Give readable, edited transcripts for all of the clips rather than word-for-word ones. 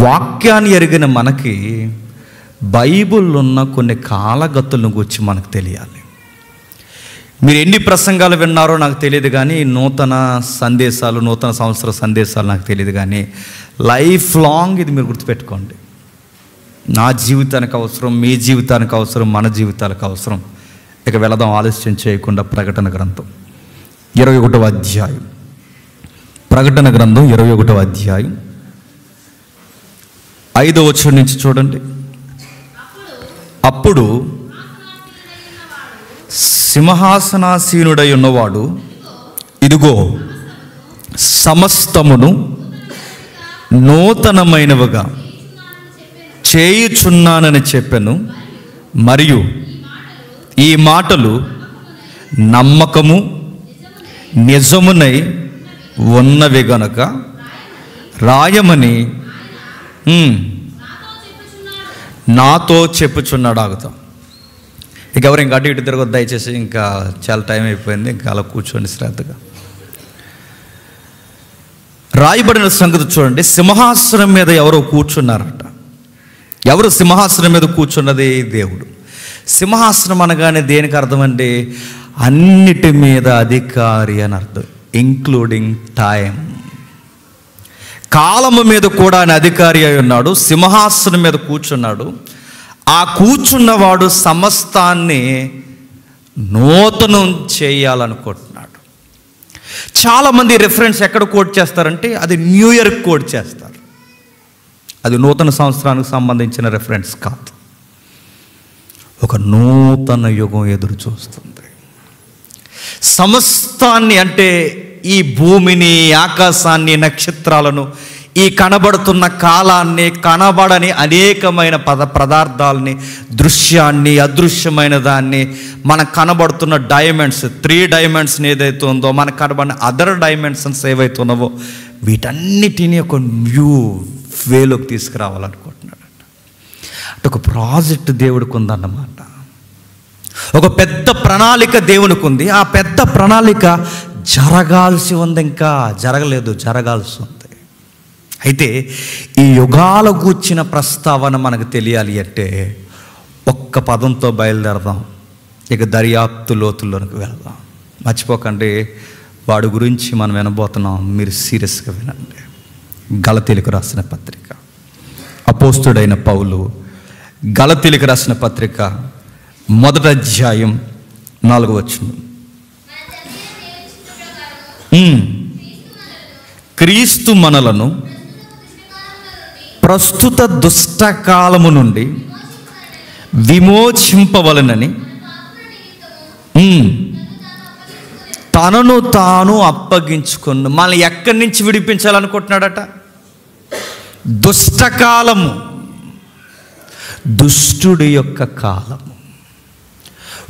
వాక్యాన్ని ఎరిగిన మనకి బైబిల్లో ఉన్న కొన్ని కాలగతులను గురించి మనకు తెలియాలి. మీరు ఎన్ని ప్రసంగాలు విన్నారో నాకు తెలియదు, కానీ నూతన సందేశాలు, నూతన సంవత్సర సందేశాలు నాకు తెలియదు, కానీ లైఫ్ లాంగ్ ఇది మీరు గుర్తుపెట్టుకోండి. నా జీవితానికి అవసరం, మీ జీవితానికి అవసరం, మన జీవితాలకు అవసరం. ఇక వెళదాం ఆలస్యం చేయకుండా. ప్రకటన గ్రంథం 21వ అధ్యాయం. ప్రకటన గ్రంథం 21వ అధ్యాయం 5వ వచనం నుంచి చూడండి. అప్పుడు సింహాసనాసీనుడై ఉన్నవాడు, ఇదిగో సమస్తమును నూతనమైనవిగా చేయుచున్నానని చెప్పెను. మరియు ఈ మాటలు నమ్మకము నిజమునై ఉన్నవి గనుక రాయమని నాతో చెప్పుచున్నాడు. ఆగుతాం. ఇక ఎవరు ఇంకా అటు ఇటు తిరగొద్దు దయచేసి, ఇంకా చాలా టైం అయిపోయింది. ఇంకా అలా కూర్చోండి శ్రద్ధగా. రాయబడిన సంగతి చూడండి. సింహాసనం మీద ఎవరో కూర్చున్నారట. ఎవరు సింహాసనం మీద కూర్చున్నది? దేవుడు. సింహాసనం అనగానే దేనికి అర్థం అండి? అన్నిటి మీద అధికారి అని అర్థం, ఇంక్లూడింగ్ టైం. కాలము మీద కూడా ఆయన అధికారి అయి ఉన్నాడు. సింహాసనం మీద కూర్చున్నాడు. ఆ కూర్చున్నవాడు సమస్తాన్ని నూతనం చేయాలనుకుంటున్నాడు. చాలామంది రెఫరెన్స్ ఎక్కడ కోట్ చేస్తారంటే అది న్యూ ఇయర్ కోట్ చేస్తారు. అది నూతన సంవత్సరానికి సంబంధించిన రెఫరెన్స్ కాదు. ఒక నూతన యుగం ఎదురు చూస్తుంది. సమస్తాన్ని అంటే ఈ భూమిని, ఆకాశాన్ని, నక్షత్రాలను, ఈ కనబడుతున్న కాలాన్ని, కనబడని అనేకమైన పదార్థాలని, దృశ్యాన్ని, అదృశ్యమైన దాన్ని, మనకు కనబడుతున్న డైమెన్షన్స్, 3 డైమెన్షన్ ఏదైతే ఉందో, మనకు కనబడిన అదర్ డైమెన్షన్స్ ఏవైతే ఉన్నావో, వీటన్నిటినీ ఒక న్యూ వేలోకి తీసుకురావాలనుకుంటున్నాడు. అంటే ఒక ప్రాజెక్ట్ దేవుడికి ఉందన్నమాట. ఒక పెద్ద ప్రణాళిక దేవునికి ఉంది. ఆ పెద్ద ప్రణాళిక జరగాల్సి ఉంది, ఇంకా జరగలేదు, జరగాల్సి ఉంది. అయితే ఈ యుగాల గూర్చిన ప్రస్తావన మనకు తెలియాలి అంటే ఒక్క పదంతో బయలుదేరదాం. ఇక దర్యాప్తు లోతుల్లోనికి వెళ్దాం. మర్చిపోకండి, వాడి గురించి మనం వినబోతున్నాం. మీరు సీరియస్గా వినండి. గలతీలకు రాసిన పత్రిక, అపోస్తుడైన పౌలు గలతీలకు రాసిన పత్రిక 1వ అధ్యాయం 4వ వచనం. క్రీస్తు మనలను ప్రస్తుత దుష్టకాలము నుండి విమోచింపవలనని తనను తాను అప్పగించుకున్న. మనల్ని ఎక్కడి నుంచి విడిపించాలనుకుంటున్నాడట? దుష్టకాలము, దుష్టుడి యొక్క కాలము.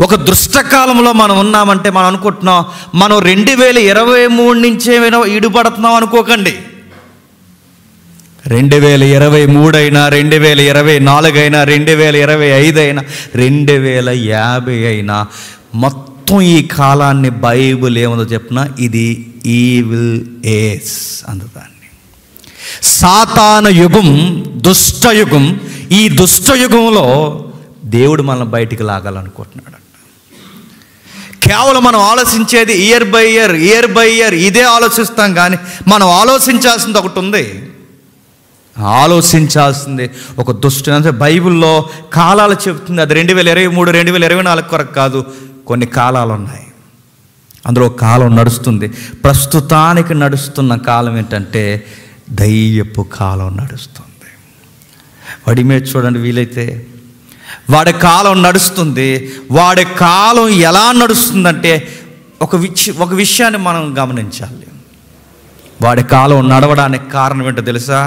ఒక దుష్టకాలంలో మనం ఉన్నామంటే మనం అనుకుంటున్నాం మనం 2023 నుంచే ఈడుపడుతున్నాం అనుకోకండి. 2023 అయినా, 2024 అయినా, 2025 అయినా, 2050 అయినా, మొత్తం ఈ కాలాన్ని బైబిల్ ఏముందో చెప్పినా ఇది ఈవిల్ ఏజ్ అందుదాన్ని. సాతాను యుగం, దుష్టయుగం. ఈ దుష్టయుగంలో దేవుడు మనల్ని బయటికి లాగాలనుకుంటున్నాడు. కేవలం మనం ఆలోచించేది ఇయర్ బై ఇయర్ ఇదే ఆలోచిస్తాం, కానీ మనం ఆలోచించాల్సింది ఒకటి ఉంది. ఆలోచించాల్సింది ఒక దుష్టు అంటే బైబిల్లో కాలాలు చెబుతుంది. అది 2023, 2024 కొరకు కాదు. కొన్ని కాలాలు ఉన్నాయి. అందులో కాలం నడుస్తుంది. ప్రస్తుతానికి నడుస్తున్న కాలం ఏంటంటే దయ్యపు కాలం నడుస్తుంది. వాడి మీద చూడండి, వీలైతే వాడి కాలం నడుస్తుంది. వాడి కాలం ఎలా నడుస్తుందంటే ఒక విషయాన్ని మనం గమనించాలి. వాడి కాలం నడవడానికి కారణం ఏంటో తెలుసా?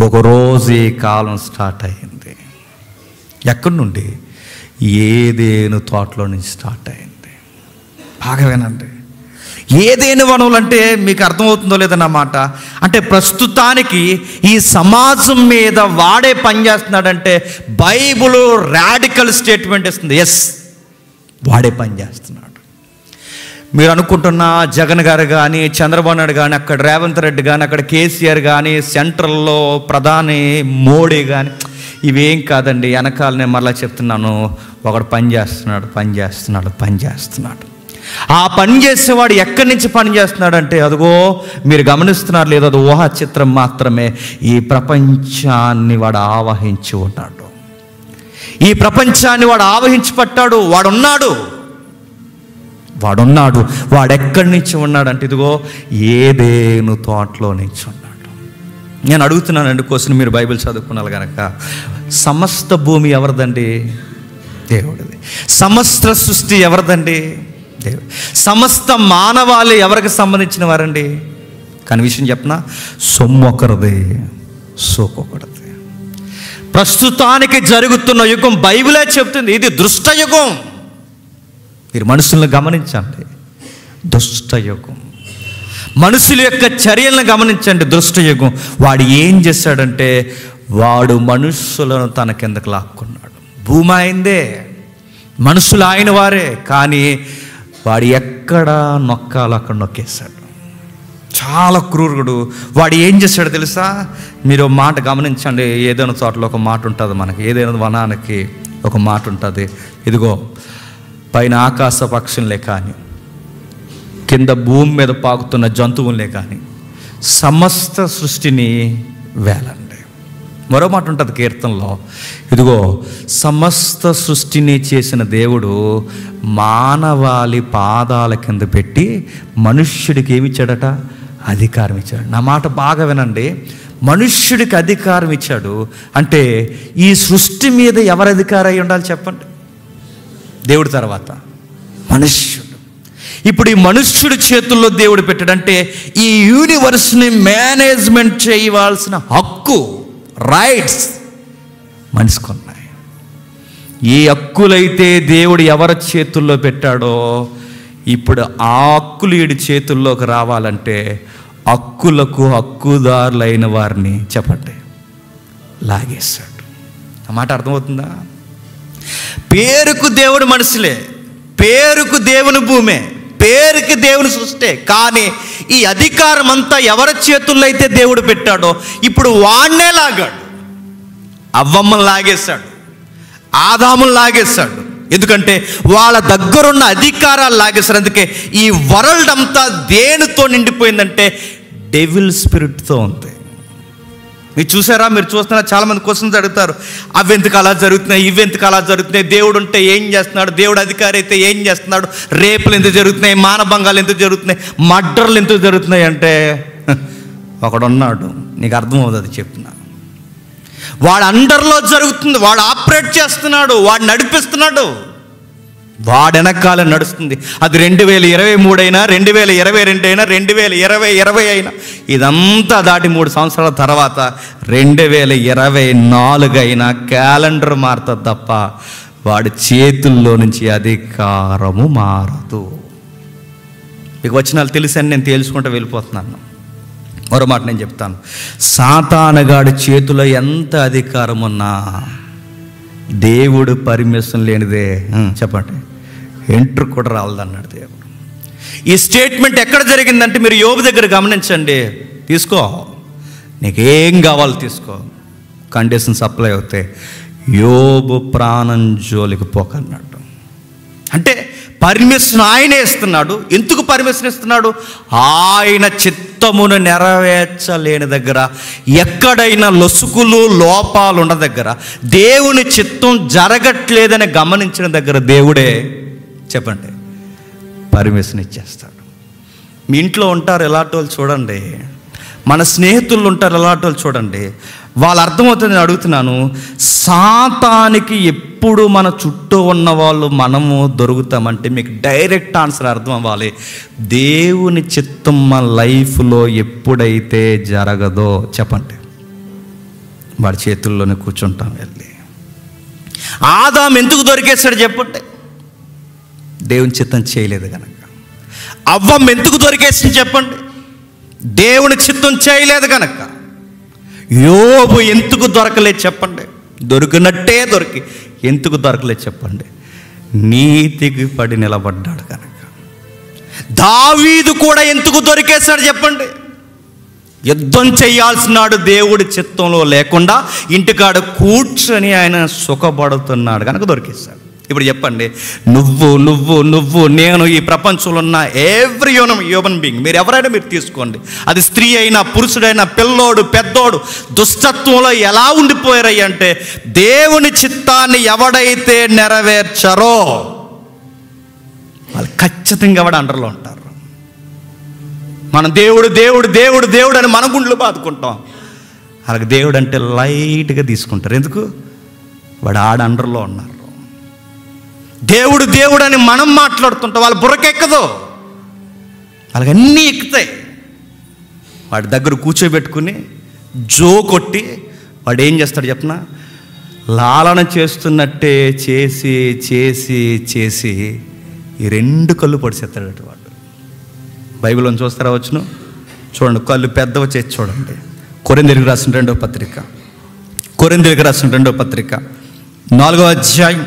ఒకరోజు ఈ కాలం స్టార్ట్ అయింది. ఎక్కడి నుండి? ఏదేను తోటలో నుంచి స్టార్ట్ అయింది. బాగా వినండి. ఏదేను వనములు అంటే మీకు అర్థమవుతుందో లేదన్నమాట. అంటే ప్రస్తుతానికి ఈ సమాజం మీద వాడే పనిచేస్తున్నాడంటే బైబిల్ రాడికల్ స్టేట్మెంట్ ఇస్తుంది. ఎస్, వాడే పనిచేస్తున్నాడు. మీరు అనుకుంటున్న జగన్ గారు కానీ, చంద్రబాబు నాయుడు కానీ, అక్కడ రేవంత్ రెడ్డి కానీ, అక్కడ కేసీఆర్ కానీ, సెంట్రల్లో ప్రధాని మోడీ కానీ, ఇవేం కాదండి. వెనకాల నేను మరలా చెప్తున్నాను, ఒకడు పని చేస్తున్నాడు. ఆ పని చేసేవాడు ఎక్కడి నుంచి పని చేస్తున్నాడంటే, అదిగో మీరు గమనిస్తున్నారు లేదు, అది ఊహా చిత్రం మాత్రమే. ఈ ప్రపంచాన్ని వాడు ఆవహించి ఉన్నాడు. ఈ ప్రపంచాన్ని వాడు ఆవహించి పట్టాడు. వాడు ఎక్కడి నుంచి ఉన్నాడంటే, ఇదిగో ఏదేను తోటలో నుంచి ఉన్నాడు. నేను అడుగుతున్నానండి క్వశ్చన్, మీరు బైబిల్ చదువుకున్నారు కనుక, సమస్త భూమి ఎవరిదండి? దేవుడిది. సమస్త సృష్టి ఎవరిదండి? దేవుడు. సమస్త మానవాళి ఎవరికి సంబంధించిన వారండి? కానీ విషయం చెప్పనా, సొమ్ము ఒకరిది, సోకొకరిది. ప్రస్తుతానికి జరుగుతున్న యుగం బైబిలే చెప్తుంది, ఇది దుష్టయుగం. మీరు మనుషులను గమనించండి, దుష్టయుగం. మనుషుల యొక్క చర్యలను గమనించండి, దుష్టయుగం. వాడు ఏం చేశాడంటే, వాడు మనుషులను తన కిందకు లాక్కున్నాడు. భూమి అయిందే, మనుషులు ఆయన వారే, కానీ వాడు ఎక్కడ నొక్కాలో అక్కడ నొక్కేశాడు. చాలా క్రూరుడు. వాడు ఏం చేశాడో తెలుసా? మీరు మాట గమనించండి. ఏదైనా చోటలో ఒక మాట ఉంటుంది మనకి, ఏదైనా వనానికి ఒక మాట ఉంటుంది. ఇదిగో పైన ఆకాశ పక్షులే కానీ, కింద భూమి మీద పాకుతున్న జంతువులే కానీ, సమస్త సృష్టిని వేలండి. మరో మాట ఉంటుంది కీర్తనలో, ఇదిగో సమస్త సృష్టిని చేసిన దేవుడు మానవాళి పాదాల కింద పెట్టి మనుష్యుడికి ఏమిచ్చాడట? అధికారం ఇచ్చాడు. నా మాట బాగా వినండి. మనుష్యుడికి అధికారం ఇచ్చాడు అంటే, ఈ సృష్టి మీద ఎవరు అధికారం అయి ఉండాలి చెప్పండి? దేవుడి తర్వాత మనుష్యుడు. ఇప్పుడు ఈ మనుష్యుడి చేతుల్లో దేవుడు పెట్టాడంటే, ఈ యూనివర్స్ని మేనేజ్మెంట్ చేయవలసిన హక్కు, రైట్స్ మనిషికి ఉన్నాయి. ఏ హక్కులైతే దేవుడు ఎవరి చేతుల్లో పెట్టాడో, ఇప్పుడు ఆ హక్కులు వీడి చేతుల్లోకి రావాలంటే, హక్కులకు హక్కుదారులైన వారిని చెప్పండి లాగేశాడు. ఆ మాట అర్థమవుతుందా? పేరుకు దేవుడు మనుషులే, పేరుకు దేవుని భూమే, పేరుకి దేవుని సృష్టే, కానీ ఈ అధికారం అంతా ఎవరి చేతుల్లో అయితే దేవుడు పెట్టాడో ఇప్పుడు వాడినే లాగాడు. అవ్వమ్మను లాగేశాడు, ఆదామును లాగేశాడు. ఎందుకంటే వాళ్ళ దగ్గరున్న అధికారాలు లాగేశారు. అందుకే ఈ వరల్డ్ అంతా దేనితో నిండిపోయిందంటే డెవిల్ స్పిరిట్తో ఉంది. మీరు చూసారా? మీరు చూస్తున్నారా? చాలామంది క్వశ్చన్స్ అడుగుతారు, అవి ఎందుకు అలా జరుగుతున్నాయి, ఇవి ఎందుకు అలా జరుగుతున్నాయి, దేవుడు ఉంటే ఏం చేస్తున్నాడు, దేవుడు అధికారి అయితే ఏం చేస్తున్నాడు, రేపులు ఎందుకు జరుగుతున్నాయి, మానభంగాలు ఎందుకు జరుగుతున్నాయి, మర్డర్లు ఎందుకు జరుగుతున్నాయి అంటే, ఒకడున్నాడు, నీకు అర్థమవుతుంది అది చెప్తున్నా. వాడు అండర్లో జరుగుతుంది, వాడు ఆపరేట్ చేస్తున్నాడు, వాడు నడిపిస్తున్నాడు, వాడు వెనకాల నడుస్తుంది. అది 2023 అయినా, 2022 అయినా, 2020 అయినా, ఇదంతా దాటి 3 సంవత్సరాల తర్వాత 2024 అయినా క్యాలెండర్ మారుతుంది తప్ప వాడి చేతుల్లో నుంచి అధికారము మారదు. మీకు వచనాలు తెలుసని నేను తేల్చుకుంటూ వెళ్ళిపోతున్నాను. మరో మాట నేను చెప్తాను. సాతానుగాడి చేతిలో ఎంత అధికారం ఉన్నా దేవుడు పర్మిషన్ లేనిదే చెప్పండి ఎంట్రు కూడా రాలదన్నాడు దేవుడు. ఈ స్టేట్మెంట్ ఎక్కడ జరిగిందంటే, మీరు యోబు దగ్గర గమనించండి. తీసుకో, నీకేం కావాలో తీసుకో, కండిషన్స్ అప్లై అవుతాయి. యోబు ప్రాణం జోలికి పోకన్నాడు. అంటే పర్మిషన్ ఆయనే ఇస్తున్నాడు. ఎందుకు పర్మిషన్ ఇస్తున్నాడు? ఆయన చిత్తమును నెరవేర్చలేని దగ్గర, ఎక్కడైనా లొసుకులు లోపాలు ఉన్న దగ్గర, దేవుని చిత్తం జరగట్లేదని గమనించిన దగ్గర దేవుడే చెప్పండి పర్మిషన్ ఇచ్చేస్తాడు. మీ ఇంట్లో ఉంటారు ఎలాంటి వాళ్ళు చూడండి, మన స్నేహితులు ఉంటారు ఎలాంటి వాళ్ళు చూడండి, వాళ్ళు అర్థమవుతుంది. నేను అడుగుతున్నాను, సాతానికి ఎప్పుడు మన చుట్టూ ఉన్న వాళ్ళు మనము దొరుకుతామంటే మీకు డైరెక్ట్ ఆన్సర్ అర్థం అవ్వాలి. దేవుని చిత్తం మన లైఫ్లో ఎప్పుడైతే జరగదో చెప్పండి వాడి చేతుల్లోనే కూర్చుంటాం వెళ్ళి. ఆదాం ఎందుకు దొరికేస్తాడు చెప్పండి? దేవుని చిత్తం చేయలేదు కనుక. అవ్వం ఎందుకు దొరికేసింది చెప్పండి? దేవుని చిత్తం చేయలేదు కనుక. యోబు ఎందుకు దొరకలేదు చెప్పండి? దొరికినట్టే దొరికి. ఎందుకు దొరకలేదు చెప్పండి? నీతికి పడి నిలబడ్డాడు కనుక. దావీదు కూడా ఎందుకు దొరికేశాడు చెప్పండి? యుద్ధం చేయాల్సినాడు దేవుడి చిత్తంలో లేకుండా ఇంటికాడ కూర్చొని ఆయన సుఖపడుతున్నాడు కనుక దొరికేశాడు. ఇప్పుడు చెప్పండి, నువ్వు నేను ఈ ప్రపంచంలో ఉన్న ఎవ్రీ హ్యూమన్ బీయింగ్, మీరు ఎవరైనా మీరు తీసుకోండి, అది స్త్రీ అయినా పురుషుడైనా పిల్లోడు పెద్దోడు, దుష్టత్వంలో ఎలా ఉండిపోయారయ్య అంటే దేవుని చిత్తాన్ని ఎవడైతే నెరవేర్చారో వాళ్ళు ఖచ్చితంగా ఎవడ అండర్లో ఉంటారు. మనం దేవుడు దేవుడు దేవుడు దేవుడు అని మన గుండెలు బాదుకుంటాం, అలాగే దేవుడు అంటే లైట్గా తీసుకుంటారు. ఎందుకు? వాడు ఆడ అండర్లో ఉన్నారు. దేవుడు దేవుడు అని మనం మాట్లాడుతుంటాం, వాళ్ళ బుర్రకెక్కదు, వాళ్ళకి అన్నీ ఎక్కుతాయి. వాడి దగ్గర కూర్చోబెట్టుకుని జో కొట్టి వాడు ఏం చేస్తాడు చెప్పనా, లాలన చేస్తున్నట్టే చేసి చేసి చేసి ఈ 2 కళ్ళు పొడిసేస్తాడట వాడు. బైబిల్లో చూస్తారా వచ్చును చూడండి, కళ్ళు పెద్దవ చేసి చూడండి. కొరింథీయులకు రాసిన 2వ పత్రిక, కొరింథీయులకు రాసిన 2వ పత్రిక 4వ అధ్యాయం,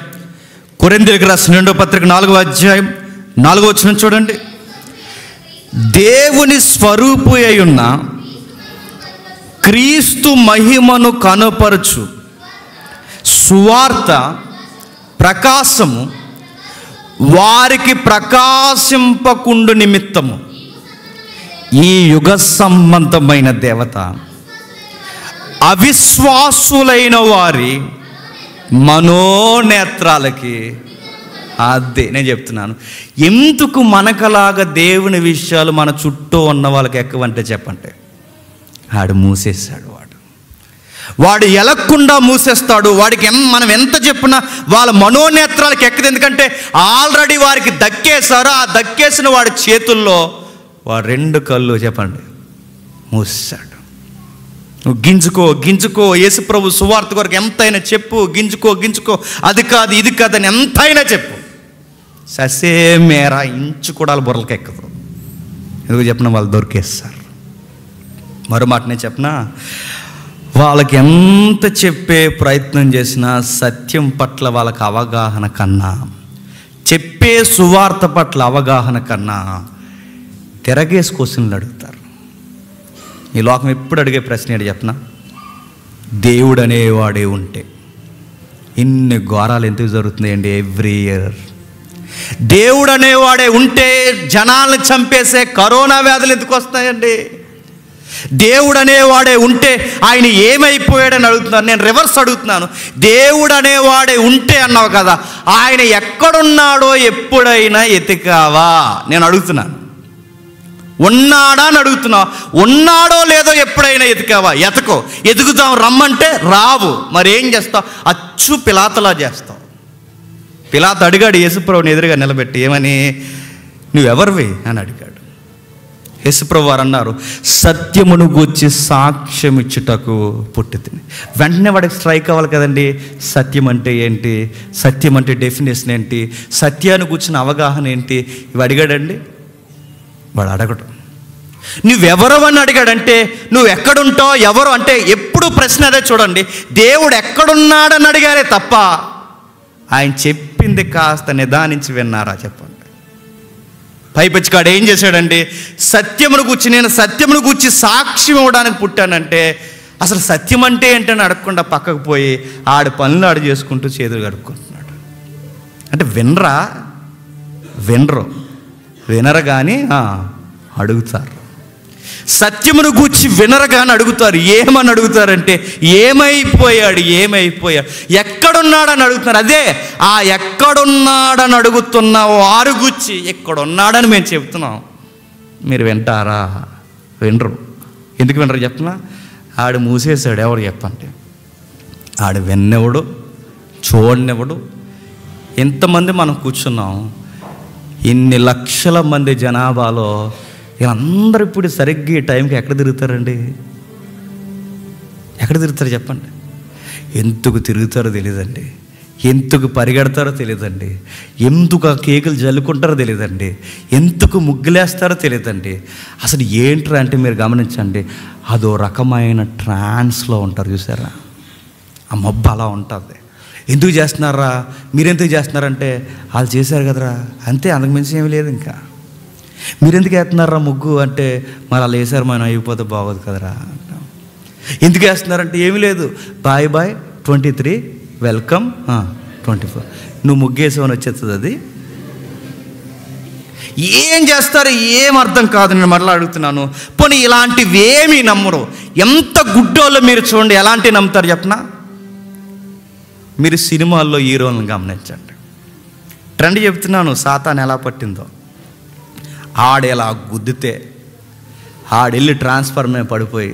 కొరింథీయులకు రాసిన 2వ పత్రిక 4వ అధ్యాయం 4వ వచనం చూడండి. దేవుని స్వరూపు అయి ఉన్న క్రీస్తు మహిమను కనుపరచు సువార్త ప్రకాశము వారికి ప్రకాశింపకుండు నిమిత్తము ఈ యుగ సంబంధమైన దేవత అవిశ్వాసులైన వారి మనోనేత్రాలకి, అదే నేను చెప్తున్నాను, ఎందుకు మనకలాగా దేవుని విషయాలు మన చుట్టూ ఉన్న వాళ్ళకి ఎక్కువంటే చెప్పంటే, ఆడు మూసేశాడు. వాడు ఎలక్కుండా మూసేస్తాడు. వాడికి మనం ఎంత చెప్పినా వాళ్ళ మనోనేత్రాలకు ఎక్కదు. ఎందుకంటే ఆల్రెడీ వారికి దక్కేశారు. ఆ దక్కేసిన వాడి చేతుల్లో వాడు 2 కళ్ళు చెప్పండి మూసేశాడు. నువ్వు గింజుకో యేసుప్రభు సువార్త కొరకు ఎంతైనా చెప్పు, గింజుకో, అది కాదు ఇది కాదని ఎంతైనా చెప్పు, ససే మేరా ఇంచు కూడా వాళ్ళ బుర్రలకు ఎక్కదు. ఎందుకు చెప్పిన వాళ్ళు దొరికేస్తారు. మరో మాట నేను చెప్పనా, వాళ్ళకి ఎంత చెప్పే ప్రయత్నం చేసినా సత్యం పట్ల వాళ్ళకి అవగాహన కన్నా, చెప్పే సువార్త పట్ల అవగాహన కన్నా తిరగేసి క్వశ్చన్లు అడుగుతారు. ఈ లోకం ఎప్పుడు అడిగే ప్రశ్న ఏంటి చెప్పనా, దేవుడు అనేవాడే ఉంటే ఇన్ని ఘోరాలు ఎందుకు జరుగుతున్నాయండి ఎవ్రీ ఇయర్? దేవుడు అనేవాడే ఉంటే జనాలను చంపేసే కరోనా వ్యాధులు ఎందుకు వస్తాయండి? దేవుడు అనేవాడే ఉంటే ఆయన ఏమైపోయాడని అడుగుతున్నాను. నేను రివర్స్ అడుగుతున్నాను, దేవుడు అనేవాడే ఉంటే అన్నావు కదా, ఆయన ఎక్కడున్నాడో ఎప్పుడైనా ఎతికావా? నేను అడుగుతున్నాను. ఉన్నాడా అని అడుగుతున్నావు. ఉన్నాడో లేదో ఎప్పుడైనా ఎతికావా? ఎతుకుతాం రమ్మంటే రావు. మరి ఏం చేస్తావు? అచ్చు పిలాతలా చేస్తావు. పిలాతు అడిగాడు యేసుప్రభుని ఎదురుగా నిలబెట్టి, ఏమని, నువ్వెవరివి అని అడిగాడు. యేసుప్రభు వారు అన్నారు, సత్యమును గూర్చి సాక్ష్యం ఇచ్చుటకు పుట్టితిని. వెంటనే వాడికి స్ట్రైక్ అవ్వాలి కదండి, సత్యం అంటే ఏంటి, సత్యం అంటే డెఫినేషన్ ఏంటి, సత్యాన్ని కూర్చున్న అవగాహన ఏంటి, ఇవి అడిగాడండి. వాడు అడగడు. నువ్వెవరవని అడిగాడంటే నువ్వు ఎక్కడుంటావు, ఎవరు అంటే ఎప్పుడు ప్రశ్న అదే. చూడండి, దేవుడు ఎక్కడున్నాడని అడిగారే తప్ప ఆయన చెప్పింది కాస్త నిదానించి విన్నారా చెప్పండి. పైపెచ్చుకాడు ఏం చేశాడండి, సత్యమును గూర్చి, నేను సత్యమును గూర్చి సాక్ష్యం ఇవ్వడానికి పుట్టానంటే అసలు సత్యం అంటే ఏంటని అడగకుండా పక్కకు పోయి ఆడి పనులు ఆడు చేసుకుంటూ చేతులు గడుపుకుంటున్నాడు. అంటే వినరు కానీ అడుగుతారు. సత్యమును గూర్చి వినరు కానీ అడుగుతారు. ఏమని అడుగుతారంటే ఏమైపోయాడు, ఎక్కడున్నాడని అడుగుతున్నారు. అదే ఆ ఎక్కడున్నాడని అడుగుతున్న వారు గూర్చి ఎక్కడున్నాడని మేము చెప్తున్నాం. మీరు వింటారా? వినరు. ఎందుకు వినరు చెప్తున్నా, ఆడు మూసేశాడు. ఎవరు చెప్పండి? ఆడు విన్నెవడు, చూడనివ్వడు. ఎంతమంది మనం కూర్చున్నాం, ఇన్ని లక్షల మంది జనాభాలో వీళ్ళందరూ ఇప్పుడు సరిగ్గా ఈ టైంకి ఎక్కడ తిరుగుతారండి? ఎక్కడ తిరుగుతారు చెప్పండి? ఎందుకు తిరుగుతారో తెలియదండి, ఎందుకు పరిగెడతారో తెలియదండి, ఎందుకు ఆ కేకులు జల్లుకుంటారో తెలియదండి, ఎందుకు ముగ్గులేస్తారో తెలియదండి. అసలు ఏంట్రా అంటే మీరు గమనించండి, అదో రకమైన ట్రాన్స్లో ఉంటారు. చూసారా? ఆ మబ్బు అలా ఉంటుంది. ఎందుకు చేస్తున్నారా, మీరెందుకు చేస్తున్నారంటే వాళ్ళు చేశారు కదరా, అంతే, అంతకు మించి ఏమీ లేదు. ఇంకా మీరు ఎందుకు వేస్తున్నారా ముగ్గు అంటే, మరి అలా వేసారు మనం అయిపోతే బాగోదు కదరా. ఎందుకు వేస్తున్నారంటే ఏమీ లేదు, బాయ్ 23 వెల్కమ్ 24. నువ్వు ముగ్గేసావని వచ్చేస్తుంది. అది ఏం చేస్తారు ఏం అర్థం కాదు. నేను మరలా అడుగుతున్నాను, పోనీ ఇలాంటివి ఏమీ నమ్మరు. ఎంత గుడ్డోళ్ళు మీరు చూడండి, ఎలాంటివి నమ్ముతారు చెప్పనా? మీరు సినిమాల్లో హీరోలను గమనించండి. ట్రెండ్ చెప్తున్నాను, సాతాను ఎలా పట్టిందో. ఆడెలా గుద్దితే ఆడెళ్ళి ట్రాన్స్ఫర్ మీద పడిపోయి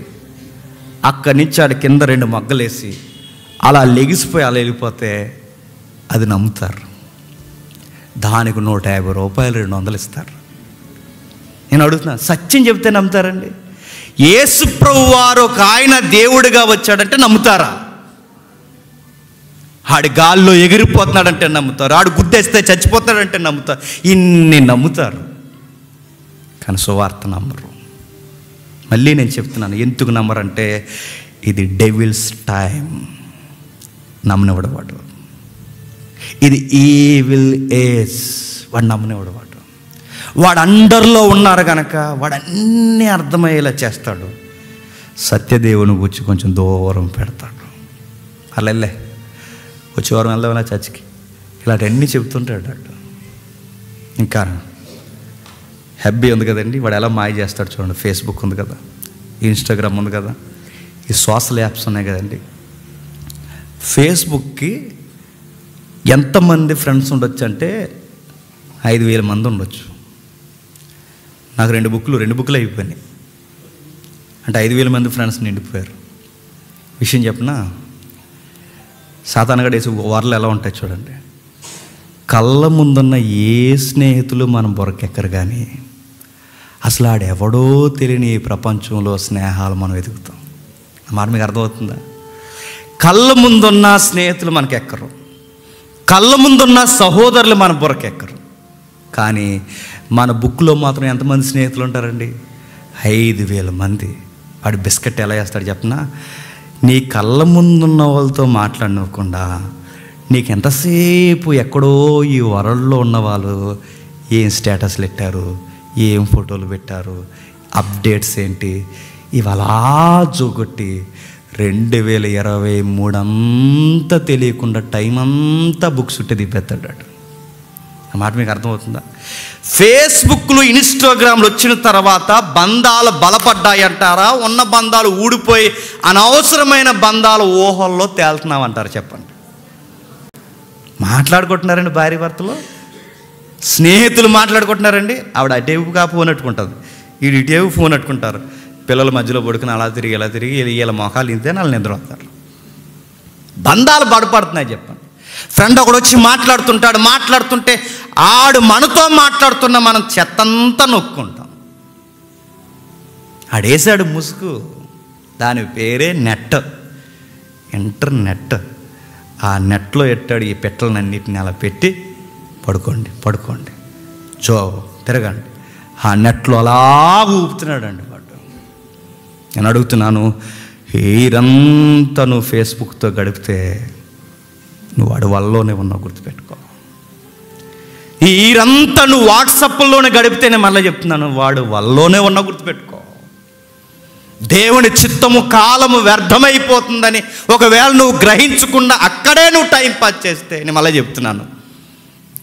అక్కడి నుంచి ఆడ కింద 2 మగ్గలేసి అలా లెగిసిపోయి అలా వెళ్ళిపోతే అది నమ్ముతారు. దానికి 150 రూపాయలు 200 ఇస్తారు. నేను అడుగుతున్నాను, సత్యం చెప్తే నమ్ముతారండి? యేసు ప్రభువు వారు ఒక ఆయన దేవుడిగా వచ్చాడంటే నమ్ముతారా? ఆడి గాల్లో ఎగిరిపోతున్నాడంటే నమ్ముతారు, ఆడు గుద్దేస్తే చచ్చిపోతాడంటే నమ్ముతారు. ఇన్ని నమ్ముతారు, కానీ సువార్త నమ్మరు. మళ్ళీ నేను చెప్తున్నాను, ఎందుకు నమ్మరంటే ఇది డెవిల్స్ టైం. నమ్మనివాడు వాడు. ఇది ఈవిల్ ఏజ్. వాడు నమ్మనివాడు వాడు. వాడు అండర్లో ఉన్నారు కనుక వాడు అన్నీ అర్థమయ్యేలా చేస్తాడు. సత్యదేవుని గురించి కొంచెం దూరం పెడతాడు. అలా వచ్చే వారం వెళ్దామన్నా చర్చికి, ఇలాంటివన్నీ చెప్తుంటాడు వాడు. ఇంకా హెబ్బీ ఉంది కదండి, వాడు ఎలా మాయ చేస్తాడు చూడండి. ఫేస్బుక్ ఉంది కదా, ఇన్స్టాగ్రామ్ ఉంది కదా, ఈ సోషల్ యాప్స్ ఉన్నాయి కదండి. ఫేస్బుక్కి ఎంతమంది ఫ్రెండ్స్ ఉండొచ్చు అంటే 5,000 మంది ఉండొచ్చు. నాకు 2 బుక్లు అయిపోయినాయి. అంటే 5,000 మంది ఫ్రెండ్స్ నిండిపోయారు. విషయం చెప్పనా, సాతానుగాడు వేసి వార్లు ఎలా ఉంటాయి చూడండి. కళ్ళ ముందున్న ఏ స్నేహితులు మనం బొరకెక్కరు, కానీ అసలు ఆడెవడో తెలియని ఈ ప్రపంచంలో స్నేహాలు మనం వెతుకుతాం. మాట మీకు అర్థమవుతుందా? కళ్ళ ముందున్న స్నేహితులు మనకి ఎక్కరు, కళ్ళ ముందున్న సహోదరులు మన బుర్రకెక్కరు. కానీ మన బుక్లో మాత్రం ఎంతమంది స్నేహితులు ఉంటారండి? 5,000 మంది. వాడు బిస్కెట్ ఎలా వేస్తాడు చెప్పనా? నీ కళ్ళ ముందున్న వాళ్ళతో మాట్లాడనివ్వకుండా నీకు ఎంతసేపు ఎక్కడో ఈ వరల్డ్లో ఉన్నవాళ్ళు ఏం స్టేటస్లు పెట్టారు, ఏం ఫోటోలు పెట్టారు, అప్డేట్స్ ఏంటి, ఇవాళ జోగొట్టి 2023 అంతా తెలియకుండా టైం అంతా బుక్స్ ఉంటే దిబ్బెత్తాడు. ఆ మాట మీకు అర్థమవుతుందా? ఫేస్బుక్లు ఇన్స్టాగ్రామ్లు వచ్చిన తర్వాత బంధాలు బలపడ్డాయి అంటారా? ఉన్న బంధాలు ఊడిపోయి అనవసరమైన బంధాలు ఊహల్లో తేలుతున్నామంటారు? చెప్పండి. మాట్లాడుకుంటున్నారండి భార్య భర్తలు, స్నేహితులు మాట్లాడుకుంటున్నారండి. ఆవిడ అటేవుగా ఫోన్ అట్టుకుంటుంది, వీడు ఇటేవు ఫోన్ అట్టుకుంటారు. పిల్లల మధ్యలో పడుకుని అలా తిరిగి వీళ్ళ మొఖాలు ఇంతే వాళ్ళు నిద్ర వస్తారు. బంధాలు బలపడుతున్నాయి చెప్పండి. ఫ్రెండ్ ఒకడు వచ్చి మాట్లాడుతుంటే ఆడు మనతో మాట్లాడుతున్న మనం చెత్తంతా నొక్కుంటాం. ఆడేసాడు ముసుగు, దాని పేరే నెట్, ఇంటర్నెట్. ఆ నెట్లో ఎట్టాడు ఈ పెట్టలన్నిటిని అలా పెట్టి పడుకోండి తిరగండి. ఆ నెట్లో అలా ఊపుతున్నాడండి వాడు. నేను అడుగుతున్నాను, ఈరంతా నువ్వు ఫేస్బుక్తో గడిపితే నువ్వు వాడు వల్లలోనే ఉన్నావు, గుర్తుపెట్టుకో. ఈరంతా నువ్వు వాట్సాప్లోనే గడిపితే, నేను మళ్ళీ చెప్తున్నాను, వాడు వల్లలోనే ఉన్నావు, గుర్తుపెట్టుకో. దేవుని చిత్తము కాలము వ్యర్థమైపోతుందని ఒకవేళ నువ్వు గ్రహించకుండా అక్కడే నువ్వు టైం పాస్ చేస్తే, నేను మళ్ళీ చెప్తున్నాను,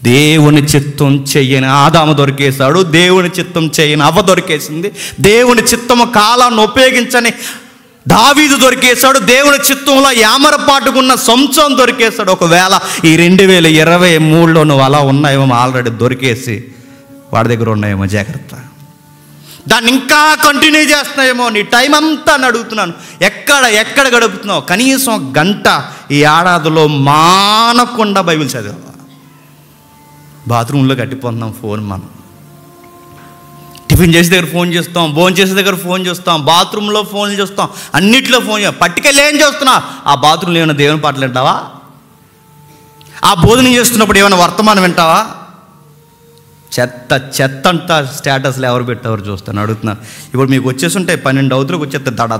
దేవుని చిత్తం చెయ్యని ఆదాము దొరికేశాడు, దేవుని చిత్తం చెయ్యని అవ్వ దొరికేసింది, దేవుని చిత్తము కాలాన్ని ఉపయోగించని దావీదు దొరికేశాడు, దేవుని చిత్తంలో యామరపాటుకున్న సంసోను దొరికేశాడు. ఒకవేళ ఈ 2023లో నువ్వు అలా ఉన్నాయేమో, ఆల్రెడీ దొరికేసి వాడి దగ్గర ఉన్నాయేమో, జాగ్రత్త. దాన్ని ఇంకా కంటిన్యూ చేస్తున్నాయేమో. నీ టైం అంతా అని అడుగుతున్నాను, ఎక్కడ గడుపుతున్నావు? కనీసం 1 గంట ఈ ఏడాదిలో మానకుండా బైబిల్ చదివా? బాత్రూంలో కట్టిపోతున్నాం ఫోన్. మనం టిఫిన్ చేసే దగ్గర ఫోన్ చేస్తాం, భోజనం చేసే దగ్గర ఫోన్ చేస్తాం, బాత్రూంలో ఫోన్ చూస్తాం, అన్నిట్లో ఫోన్ పట్టుకెళ్ళి ఏం చేస్తున్నా? ఆ బాత్రూంలో ఏమైనా దేవుని పాటలు వింటావా? ఆ భోజనం చేస్తున్నప్పుడు ఏమైనా వర్తమానం వింటావా? చెత్త అంతా స్టేటస్లు ఎవరు పెట్టేవారు చూస్తాను, అడుగుతున్నాను. ఇప్పుడు మీకు వచ్చేస్తుంటాయి 12 అవుతులకు వచ్చేస్తే దడ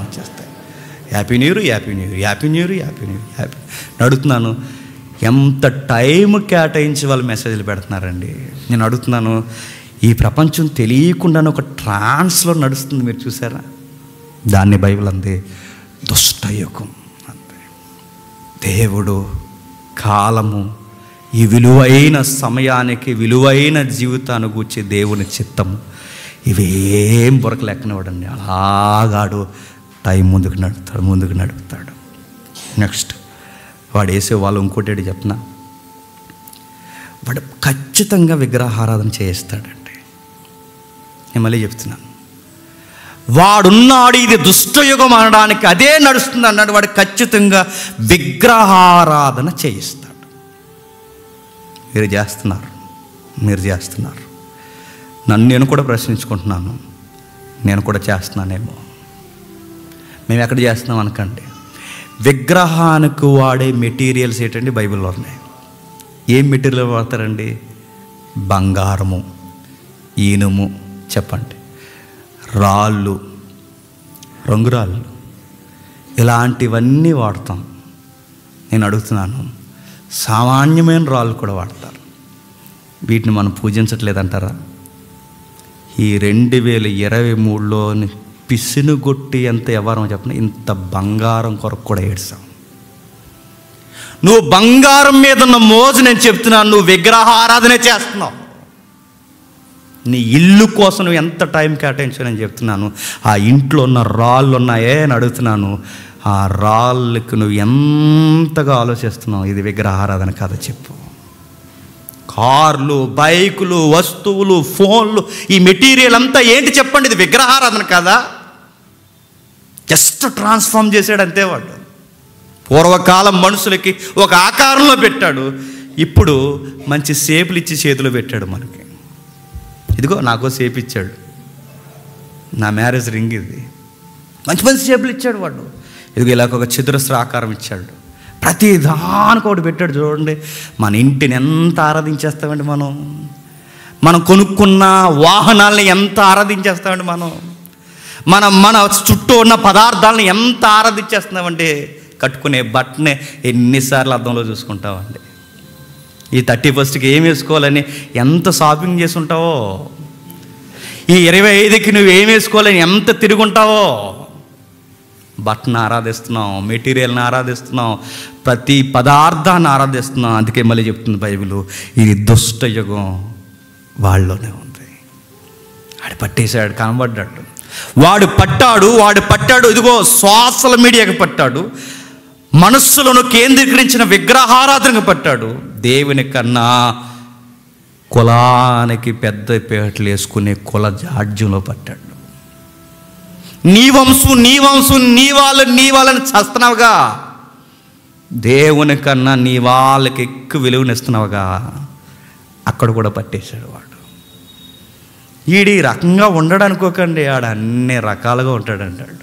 వచ్చేస్తాయి. Happy new year. అడుగుతున్నాను, ఎంత టైం కేటాయించి వాళ్ళు మెసేజ్లు పెడుతున్నారండి. నేను అడుగుతున్నాను, ఈ ప్రపంచం తెలియకుండానే ఒక ట్రాన్స్లో నడుస్తుంది. మీరు చూసారా? దాన్ని బైబిల్ అంది దుష్టయుగం అంతే. దేవుడు కాలము, ఈ విలువైన సమయానికి, విలువైన జీవితాన్ని గూర్చి దేవుని చిత్తము ఇవేం బొరకలేకనివ్వడండి. అలాగాడు టైం ముందుకు నడుపుతాడు. నెక్స్ట్ వాడు వేసే వాళ్ళు ఇంకోటి చెప్పిన, వాడు ఖచ్చితంగా విగ్రహారాధన చేయిస్తాడండి. నేను మళ్ళీ చెప్తున్నాను, వాడున్నాడు, ఇది దుష్టయుగం అనడానికి అదే నడుస్తుంది అన్నాడు. వాడు ఖచ్చితంగా విగ్రహారాధన చేయిస్తాడు. మీరు చేస్తున్నారు. నన్ను నేను కూడా ప్రశ్నించుకుంటున్నాను, నేను కూడా చేస్తున్నానేమో. మేము ఎక్కడ చేస్తున్నాం అనకండి. విగ్రహానికి వాడే మెటీరియల్స్ ఏంటండి? బైబిల్లో ఉన్నాయి. ఏం మెటీరియల్ వాడతారండి? బంగారము, ఇనుము, చెప్పండి, రాళ్ళు, రంగురాళ్ళు, ఇలాంటివన్నీ వాడతాం. నేను అడుగుతున్నాను, సామాన్యమైన రాళ్ళు కూడా వాడతారు. వీటిని మనం పూజించట్లేదంటారా? ఈ 2023లో పిసినుగొట్టి ఎంత వ్యవహారం చెప్పిన, ఇంత బంగారం కొరకు కూడా ఏడ్చాం. నువ్వు బంగారం మీద ఉన్న మోజు, నేను చెప్తున్నాను, నువ్వు విగ్రహారాధనే చేస్తున్నావు. నీ ఇల్లు కోసం నువ్వు ఎంత టైం కేటాయించు నేను చెప్తున్నాను. ఆ ఇంట్లో ఉన్న రాళ్ళు ఉన్నాయే అని అడుగుతున్నాను, ఆ రాళ్ళకి నువ్వు ఎంతగా ఆలోచిస్తున్నావు. ఇది విగ్రహారాధన కాదా చెప్పు? కార్లు, బైకులు, వస్తువులు, ఫోన్లు, ఈ మెటీరియల్ అంతా ఏంటి చెప్పండి? ఇది విగ్రహారాధన కాదా? జస్ట్ ట్రాన్స్ఫార్మ్ చేశాడు అంతే. వాడు పూర్వకాలం మనుషులకి ఒక ఆకారంలో పెట్టాడు, ఇప్పుడు మంచి సేపులు ఇచ్చి చేతిలో పెట్టాడు మనకి. ఇదిగో నాకు సేపు ఇచ్చాడు, నా మ్యారేజ్ రింగ్ ఇది, మంచి మంచి సేపులు ఇచ్చాడు వాడు. ఇదిగో ఇలాగ ఒక చతురస్ర ఆకారం ఇచ్చాడు, ప్రతి దానికి ఒకటి పెట్టాడు. చూడండి, మన ఇంటిని ఎంత ఆరాధించేస్తామండి మనం కొనుక్కున్న వాహనాలని ఎంత ఆరాధించేస్తామండి మన చుట్టూ ఉన్న పదార్థాలను ఎంత ఆరాధించేస్తున్నామండి. కట్టుకునే బట్టనే ఎన్నిసార్లు అద్దంలో చూసుకుంటామండి. ఈ 31కి ఏం వేసుకోవాలని ఎంత షాపింగ్ చేసి ఉంటావో, ఈ 25కి నువ్వు ఏం వేసుకోవాలని ఎంత తిరుగుంటావో. బట్టను ఆరాధిస్తున్నాం, మెటీరియల్ని ఆరాధిస్తున్నాం, ప్రతి పదార్థాన్ని ఆరాధిస్తున్నాం. అందుకే మళ్ళీ చెప్తుంది బైబిల్, ఇది దుష్టయుగం వాళ్ళలోనే ఉంది. వాడు పట్టేశాడు, కనబడ్డాడు, వాడు పట్టాడు. ఇదిగో సోషల్ మీడియాకి పట్టాడు, మనస్సులను కేంద్రీకరించిన విగ్రహారాధనకు పట్టాడు. దేవుని కన్నా కులానికి పెద్ద పేటలు వేసుకునే కుల జాడ్యంలో పట్టాడు. నీ వంశం నీ వాళ్ళని చేస్తున్నావుగా, దేవుని కన్నా నీ వాళ్ళకి ఎక్కువ విలువనిస్తున్నావుగా, అక్కడ కూడా పట్టేశాడు వాడు. ఈడి రకంగా ఉండడు అనుకోకండి, ఆడ అన్ని రకాలుగా ఉంటాడంటాడు.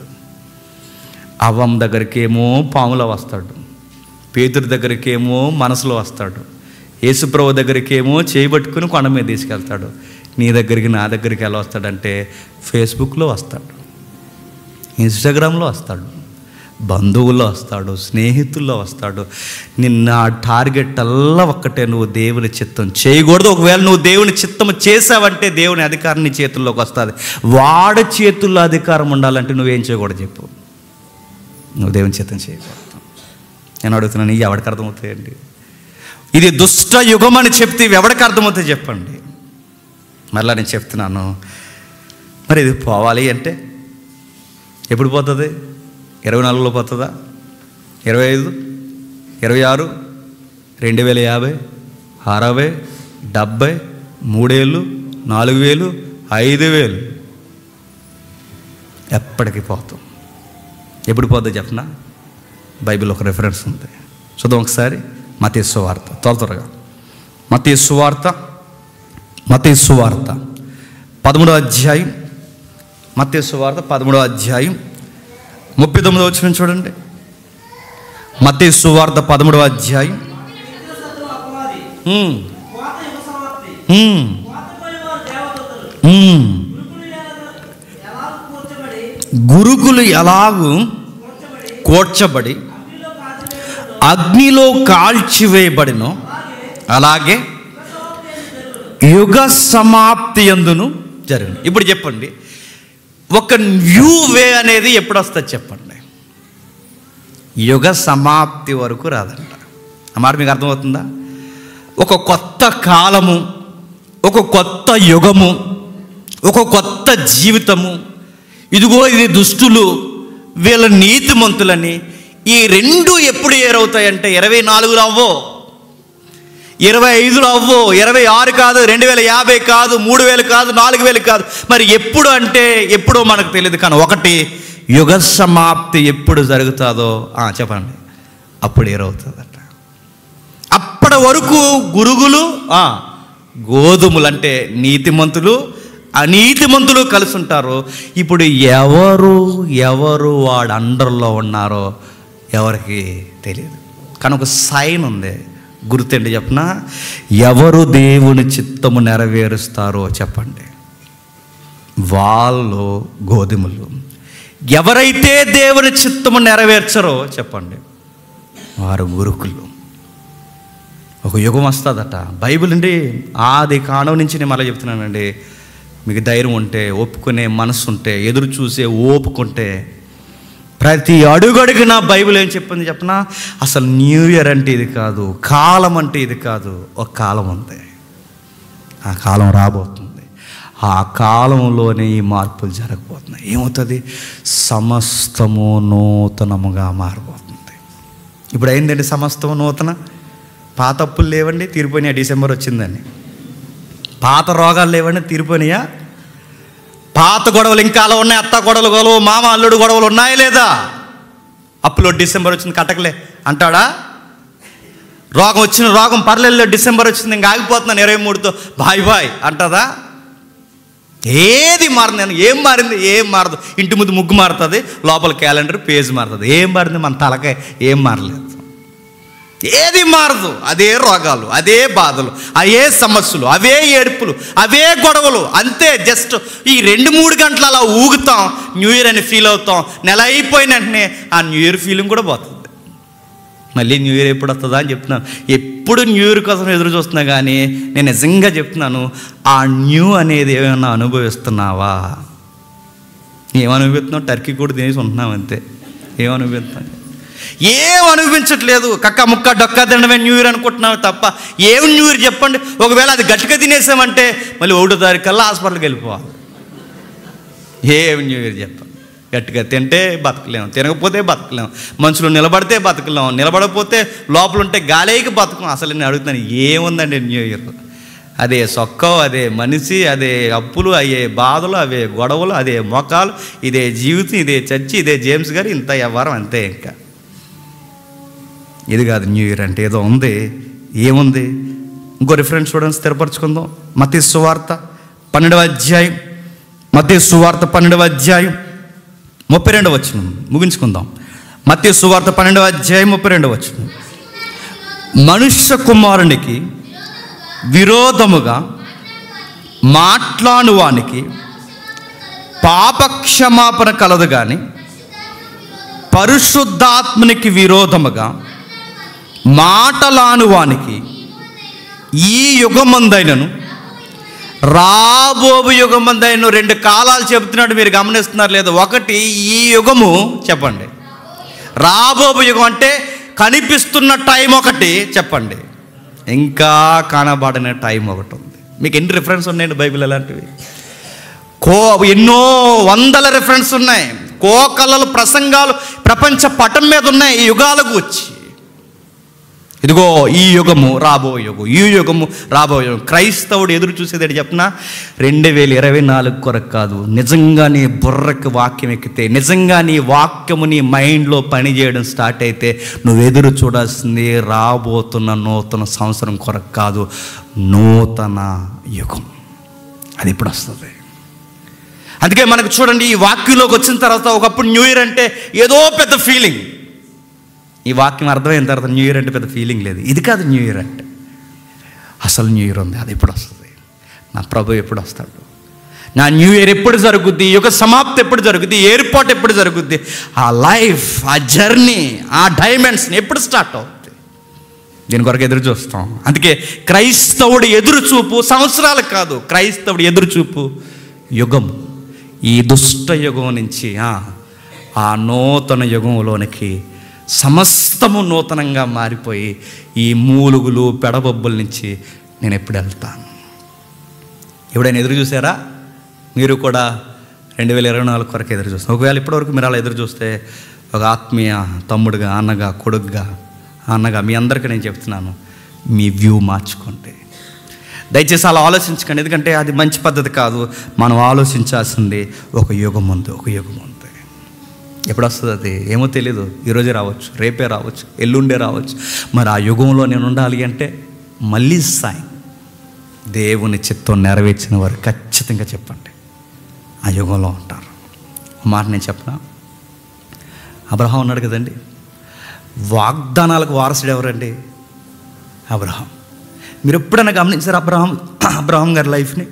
అవ్వం దగ్గరికేమో పాములో వస్తాడు, పేతురు దగ్గరికేమో మనసులో వస్తాడు, యేసుప్రభు దగ్గరికేమో చేయబట్టుకుని కొండ మీద తీసుకెళ్తాడు. నీ దగ్గరికి నా దగ్గరికి ఎలా వస్తాడంటే ఫేస్బుక్లో వస్తాడు, ఇన్స్టాగ్రామ్లో వస్తాడు, బంధువుల్లో వస్తాడు, స్నేహితుల్లో వస్తాడు. నిన్న టార్గెట్ అల్లా ఒక్కటే, నువ్వు దేవుని చిత్తం చేయకూడదు. ఒకవేళ నువ్వు దేవుని చిత్తం చేసావంటే దేవుని అధికారం నీ చేతుల్లోకి వస్తుంది. వాడి చేతుల్లో అధికారం ఉండాలంటే నువ్వేం చేయకూడదు చెప్పు? నువ్వు దేవుని చిత్తం చేయకూడదు. నేను అడుగుతున్నాను, ఎవరికి అర్థమవుతాయండి? ఇది దుష్ట యుగం అని చెప్తే ఎవరికి అర్థమవుతాయి చెప్పండి? మరలా నేను చెప్తున్నాను, మరి ఇది పోవాలి అంటే ఎప్పుడు పోతుంది? 24లో పోతుందా? 25, 26, 2050, 60, 70, 3 ఏళ్ళు, 4 వేలు, 5 వేలు, ఎప్పటికీ పోతాం. ఎప్పుడు పోతుందో చెప్పనా? బైబిల్ ఒక రెఫరెన్స్ ఉంది, చూద్దాం ఒకసారి. మత్తయి సువార్త, త్వరగా మత్తయి సువార్త 13వ అధ్యాయం, మత్తయి సువార్త 13వ అధ్యాయం 39వ వచనం చూడండి. మత్తయి సువార్త 13వ అధ్యాయం. గురుకులు ఎలాగూ కోర్చబడి అగ్నిలో కాల్చివేయబడినో అలాగే యుగ సమాప్తి యందును జరుగును. ఇప్పుడు చెప్పండి, ఒక న్యూ వే అనేది ఎప్పుడు వస్తుంది చెప్పండి? యుగ సమాప్తి వరకు రాదంట. ఆ మాట మీకు అర్థమవుతుందా? ఒక కొత్త కాలము, ఒక కొత్త యుగము, ఒక కొత్త జీవితము, ఇదిగో ఇది దుష్టులు, వీళ్ళ నీతిమంతులని, ఈ రెండు ఎప్పుడు ఏరవుతాయంటే 24లో అవ్వో, 25లో అవ్వో, 26 కాదు, 2050 కాదు, 3000 కాదు, 4000 కాదు. మరి ఎప్పుడు అంటే ఎప్పుడో మనకు తెలియదు. కానీ ఒకటి, యుగ సమాప్తి ఎప్పుడు జరుగుతుందో చెప్పండి, అప్పుడు ఏరవుతుందట. అప్పటి వరకు గురుగులు గోధుమలు అంటే నీతిమంతులు అనీతిమంతులు కలిసి ఉంటారు. ఇప్పుడు ఎవరు వాడు అండర్లో ఉన్నారో ఎవరికి తెలియదు. కానీ ఒక సైన్ ఉంది, గుర్తండి చెప్పనా? ఎవరు దేవుని చిత్తము నెరవేరుస్తారో చెప్పండి, వాళ్ళు గోధుమలు. ఎవరైతే దేవుని చిత్తము నెరవేర్చరో చెప్పండి, వారు గురుకులు. ఒక యుగం వస్తుందట. బైబిల్ అండి ఆది కాండం నుంచి నేను మళ్ళీ చెప్తున్నానండి. మీకు ధైర్యం ఉంటే, ఒప్పుకునే మనసు ఉంటే, ఎదురు చూసే ఓపుకుంటే, ప్రతి అడుగడుగునా బైబిల్ ఏం చెప్పింది చెప్పనా? అసలు న్యూ ఇయర్ అంటే ఇది కాదు, కాలం అంటే ఇది కాదు. ఒక కాలం ఉంది, ఆ కాలం రాబోతుంది. ఆ కాలంలోనే ఈ మార్పులు జరగబోతున్నాయి. ఏమవుతుంది? సమస్తము నూతనముగా మారబోతుంది. ఇప్పుడు అయిందండి సమస్తము నూతన. పాత అప్పులు లేవండి, తీరిపోయినాయా? డిసెంబర్ వచ్చిందని. పాత రోగాలు లేవండి, తీరిపోయినాయా? పాత గొడవలు ఇంకా అలా ఉన్నాయి. అత్త గొడవలు, మామ అల్లుడు గొడవలు ఉన్నాయా లేదా? అప్పులో డిసెంబర్ వచ్చింది కట్టకలే అంటాడా? రోగం పర్లేదు, డిసెంబర్ వచ్చింది ఇంకా ఆగిపోతున్నాను 23తో బాయ్ అంటదా? ఏది మారింది? ఏం మారింది? ఏం మారదు. ఇంటి ముందు ముగ్గు మారుతుంది, లోపల క్యాలెండర్ పేజ్ మారుతుంది. ఏం మారింది? మన తలకాయ ఏం మారలేదు. ఏది మారదు. అదే రోగాలు, అదే బాధలు, అవే సమస్యలు, అవే ఏడుపులు, అవే గొడవలు. అంతే. జస్ట్ ఈ 2-3 గంటలు అలా ఊగుతాం, న్యూ ఇయర్ అని ఫీల్ అవుతాం. నెల అయిపోయిన వెంటనే ఆ న్యూ ఇయర్ ఫీలింగ్ కూడా పోతుంది. మళ్ళీ న్యూ ఇయర్ ఎప్పుడు వస్తుందా అని చెప్తున్నాను. ఎప్పుడు న్యూ ఇయర్ కోసం ఎదురు చూస్తున్నా. కానీ నేను నిజంగా చెప్తున్నాను, ఆ న్యూ అనేది ఏమైనా అనుభవిస్తున్నావా? ఏమనుభవిస్తున్నావు? టర్కీ కూడా తినేసి ఉంటున్నావు అంతే. ఏమనుభవిస్తున్నావు? ఏం అనిపించట్లేదు. కక్క ముక్క డొక్క తినడమే న్యూ ఇయర్ అనుకుంటున్నావు తప్ప ఏం న్యూ ఇయర్ చెప్పండి? ఒకవేళ అది గట్టిగా తినేసామంటే మళ్ళీ 1వ తారీఖు కల్లా హాస్పిటల్కి వెళ్ళిపోవాలి. ఏం న్యూ ఇయర్ చెప్పండి? గట్టిగా తింటే బతకలేము, తినకపోతే బతకలేము, మనుషులు నిలబడితే బతకలేము, నిలబడకపోతే లోపల ఉంటే గాలేకి బతకం. అసలు నేను అడుగుతున్నాను, ఏముందండి న్యూ ఇయర్? అదే సొక్కం, అదే మనిషి, అదే అప్పులు, అయ్యే బాధలు, అవే గొడవలు, అదే మొఖాలు, ఇదే జీవితం, ఇదే చర్చి, ఇదే జేమ్స్ గారు, ఇంత వ్యవహారం అంతే. ఇంకా ఇది కాదు న్యూ ఇయర్ అంటే. ఏదో ఉంది. ఏముంది? ఇంకో రిఫరెన్స్ చూడండి, స్థిరపరచుకుందాం. మత్తయి సువార్త 12వ అధ్యాయం, మత్తయి సువార్త 12వ అధ్యాయం 32వ వచనం ముగించుకుందాం. మత్తయి సువార్త 12వ అధ్యాయం 32వ వచనం. మనుష్య కుమారునికి విరోధముగా మాట్లాడు వానికి పాపక్షమాపణ కలదు కానీ పరిశుద్ధాత్మనికి విరోధముగా మాటలాను వానికి ఈ యుగమందైనను రాబోవు యుగమందైనను. 2 కాలాలు చెబుతున్నాడు, మీరు గమనిస్తున్నారు లేదు? ఒకటి ఈ యుగము చెప్పండి, రాబోవు యుగం అంటే కనిపిస్తున్న టైం ఒకటి చెప్పండి, ఇంకా కనబడిన టైం ఒకటి ఉంది. మీకు ఎన్ని రిఫరెన్స్ ఉన్నాయండి బైబిల్ అలాంటివి? ఎన్నో వందల రిఫరెన్స్ ఉన్నాయి. కోకలలు ప్రసంగాలు ప్రపంచ పటం మీద ఉన్నాయి ఈ యుగాలకు వచ్చి. ఇదిగో ఈ యుగము రాబో యుగం, ఈ యుగము రాబో యుగం. క్రైస్తవుడు ఎదురు చూసేది చెప్పిన 2024 కొరకు కాదు. నిజంగా నీ బుర్రకు వాక్యం ఎక్కితే, నిజంగా నీ వాక్యము నీ మైండ్లో పనిచేయడం స్టార్ట్ అయితే నువ్వు ఎదురు చూడాల్సింది రాబోతున్న నూతన సంవత్సరం కొరకు కాదు, నూతన యుగం. అది ఇప్పుడు వస్తుంది. అందుకే మనకు చూడండి, ఈ వాక్యంలోకి వచ్చిన తర్వాత ఒకప్పుడు న్యూ ఇయర్ అంటే ఏదో పెద్ద ఫీలింగ్. ఈ వాక్యం అర్థమైన తర్వాత న్యూ ఇయర్ అంటే పెద్ద ఫీలింగ్ లేదు. ఇది కాదు న్యూ ఇయర్ అంటే. అసలు న్యూ ఇయర్ ఉంది, అది ఎప్పుడు వస్తుంది? నా ప్రభు ఎప్పుడు వస్తాడు? నా న్యూ ఇయర్ ఎప్పుడు జరుగుద్ది? యుగ సమాప్తి ఎప్పుడు జరుగుద్ది? ఏర్పాటు ఎప్పుడు జరుగుద్ది? ఆ లైఫ్, ఆ జర్నీ, ఆ డైమెన్షన్ ఎప్పుడు స్టార్ట్ అవుతుంది? దీని కొరకు ఎదురు చూస్తాం. అందుకే క్రైస్తవుడి ఎదురుచూపు సంవత్సరాలు కాదు, క్రైస్తవుడి ఎదురుచూపు యుగం. ఈ దుష్ట యుగం నుంచి ఆ నూతన యుగంలోనికి సమస్తము నూతనంగా మారిపోయి ఈ మూలుగులు పెడబొబ్బుల నుంచి నేను ఎప్పుడు వెళ్తాను? ఎప్పుడైనా ఎదురు చూసారా? మీరు కూడా 2024 కొరకు ఎదురు చూస్తాం. ఒకవేళ ఇప్పటివరకు మీరు అలా ఎదురు చూస్తే ఒక ఆత్మీయ తమ్ముడుగా, అన్నగా, కొడుకుగా, అన్నగా మీ అందరికీ నేను చెప్తున్నాను, మీ వ్యూ మార్చుకోండి. దయచేసి అలా ఆలోచించకండి, ఎందుకంటే అది మంచి పద్ధతి కాదు. మనం ఆలోచించాల్సింది ఒక యుగం ఉంది, ఒక యుగం ఉంది. ఎప్పుడు వస్తుంది అది ఏమో తెలీదు. ఈరోజే రావచ్చు, రేపే రావచ్చు, ఎల్లుండే రావచ్చు. మరి ఆ యుగంలో నేను ఉండాలి అంటే మళ్ళీ సాయం దేవుని చిత్తం నెరవేర్చిన వారు ఖచ్చితంగా చెప్పండి ఆ యుగంలో ఉంటారు. మాట నేను చెప్పనా, అబ్రహాం ఉన్నాడు కదండి, వాగ్దానాలకు వారసుడు ఎవరండి? అబ్రహాం. మీరు ఎప్పుడైనా గమనించారు అబ్రహాం గారి లైఫ్ని?